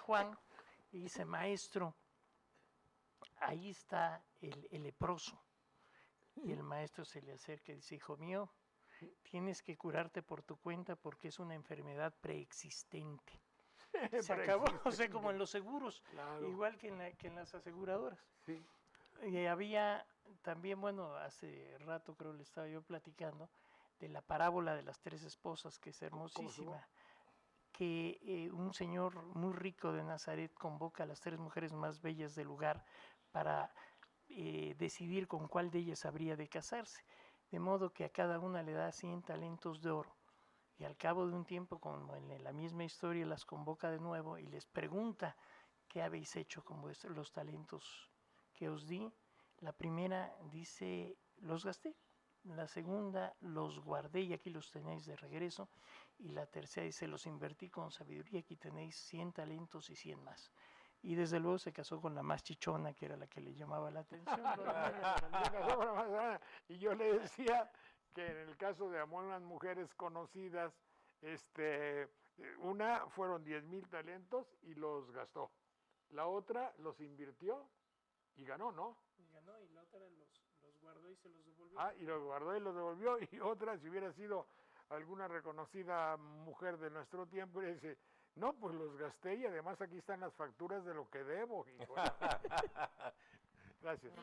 Juan y dice, maestro, ahí está el leproso. Y el maestro se le acerca y dice, hijo mío, tienes que curarte por tu cuenta porque es una enfermedad preexistente. Se acabó, o sea, como en los seguros, Claro. igual que en las aseguradoras. Sí. Y había también, bueno, hace rato creo le estaba yo platicando de la parábola de las 3 esposas, que es hermosísima, que un señor muy rico de Nazaret convoca a las 3 mujeres más bellas del lugar para decidir con cuál de ellas habría de casarse, de modo que a cada una le da 100 talentos de oro. Y al cabo de un tiempo, como en la misma historia, las convoca de nuevo y les pregunta, ¿qué habéis hecho con los talentos que os di? La primera dice, los gasté. La segunda, los guardé y aquí los tenéis de regreso. Y la tercera dice, los invertí con sabiduría, aquí tenéis 100 talentos y 100 más. Y desde luego se casó con la más chichona, que era la que le llamaba la atención. Y yo le decía que en el caso de algunas mujeres conocidas, una fueron 10,000 talentos y los gastó. La otra los invirtió y ganó, ¿no? Y ganó, y la otra los guardó y se los devolvió. Ah, y los guardó y los devolvió. Y otra, si hubiera sido alguna reconocida mujer de nuestro tiempo, le dice, no, pues los gasté y además aquí están las facturas de lo que debo. Hijo. Gracias.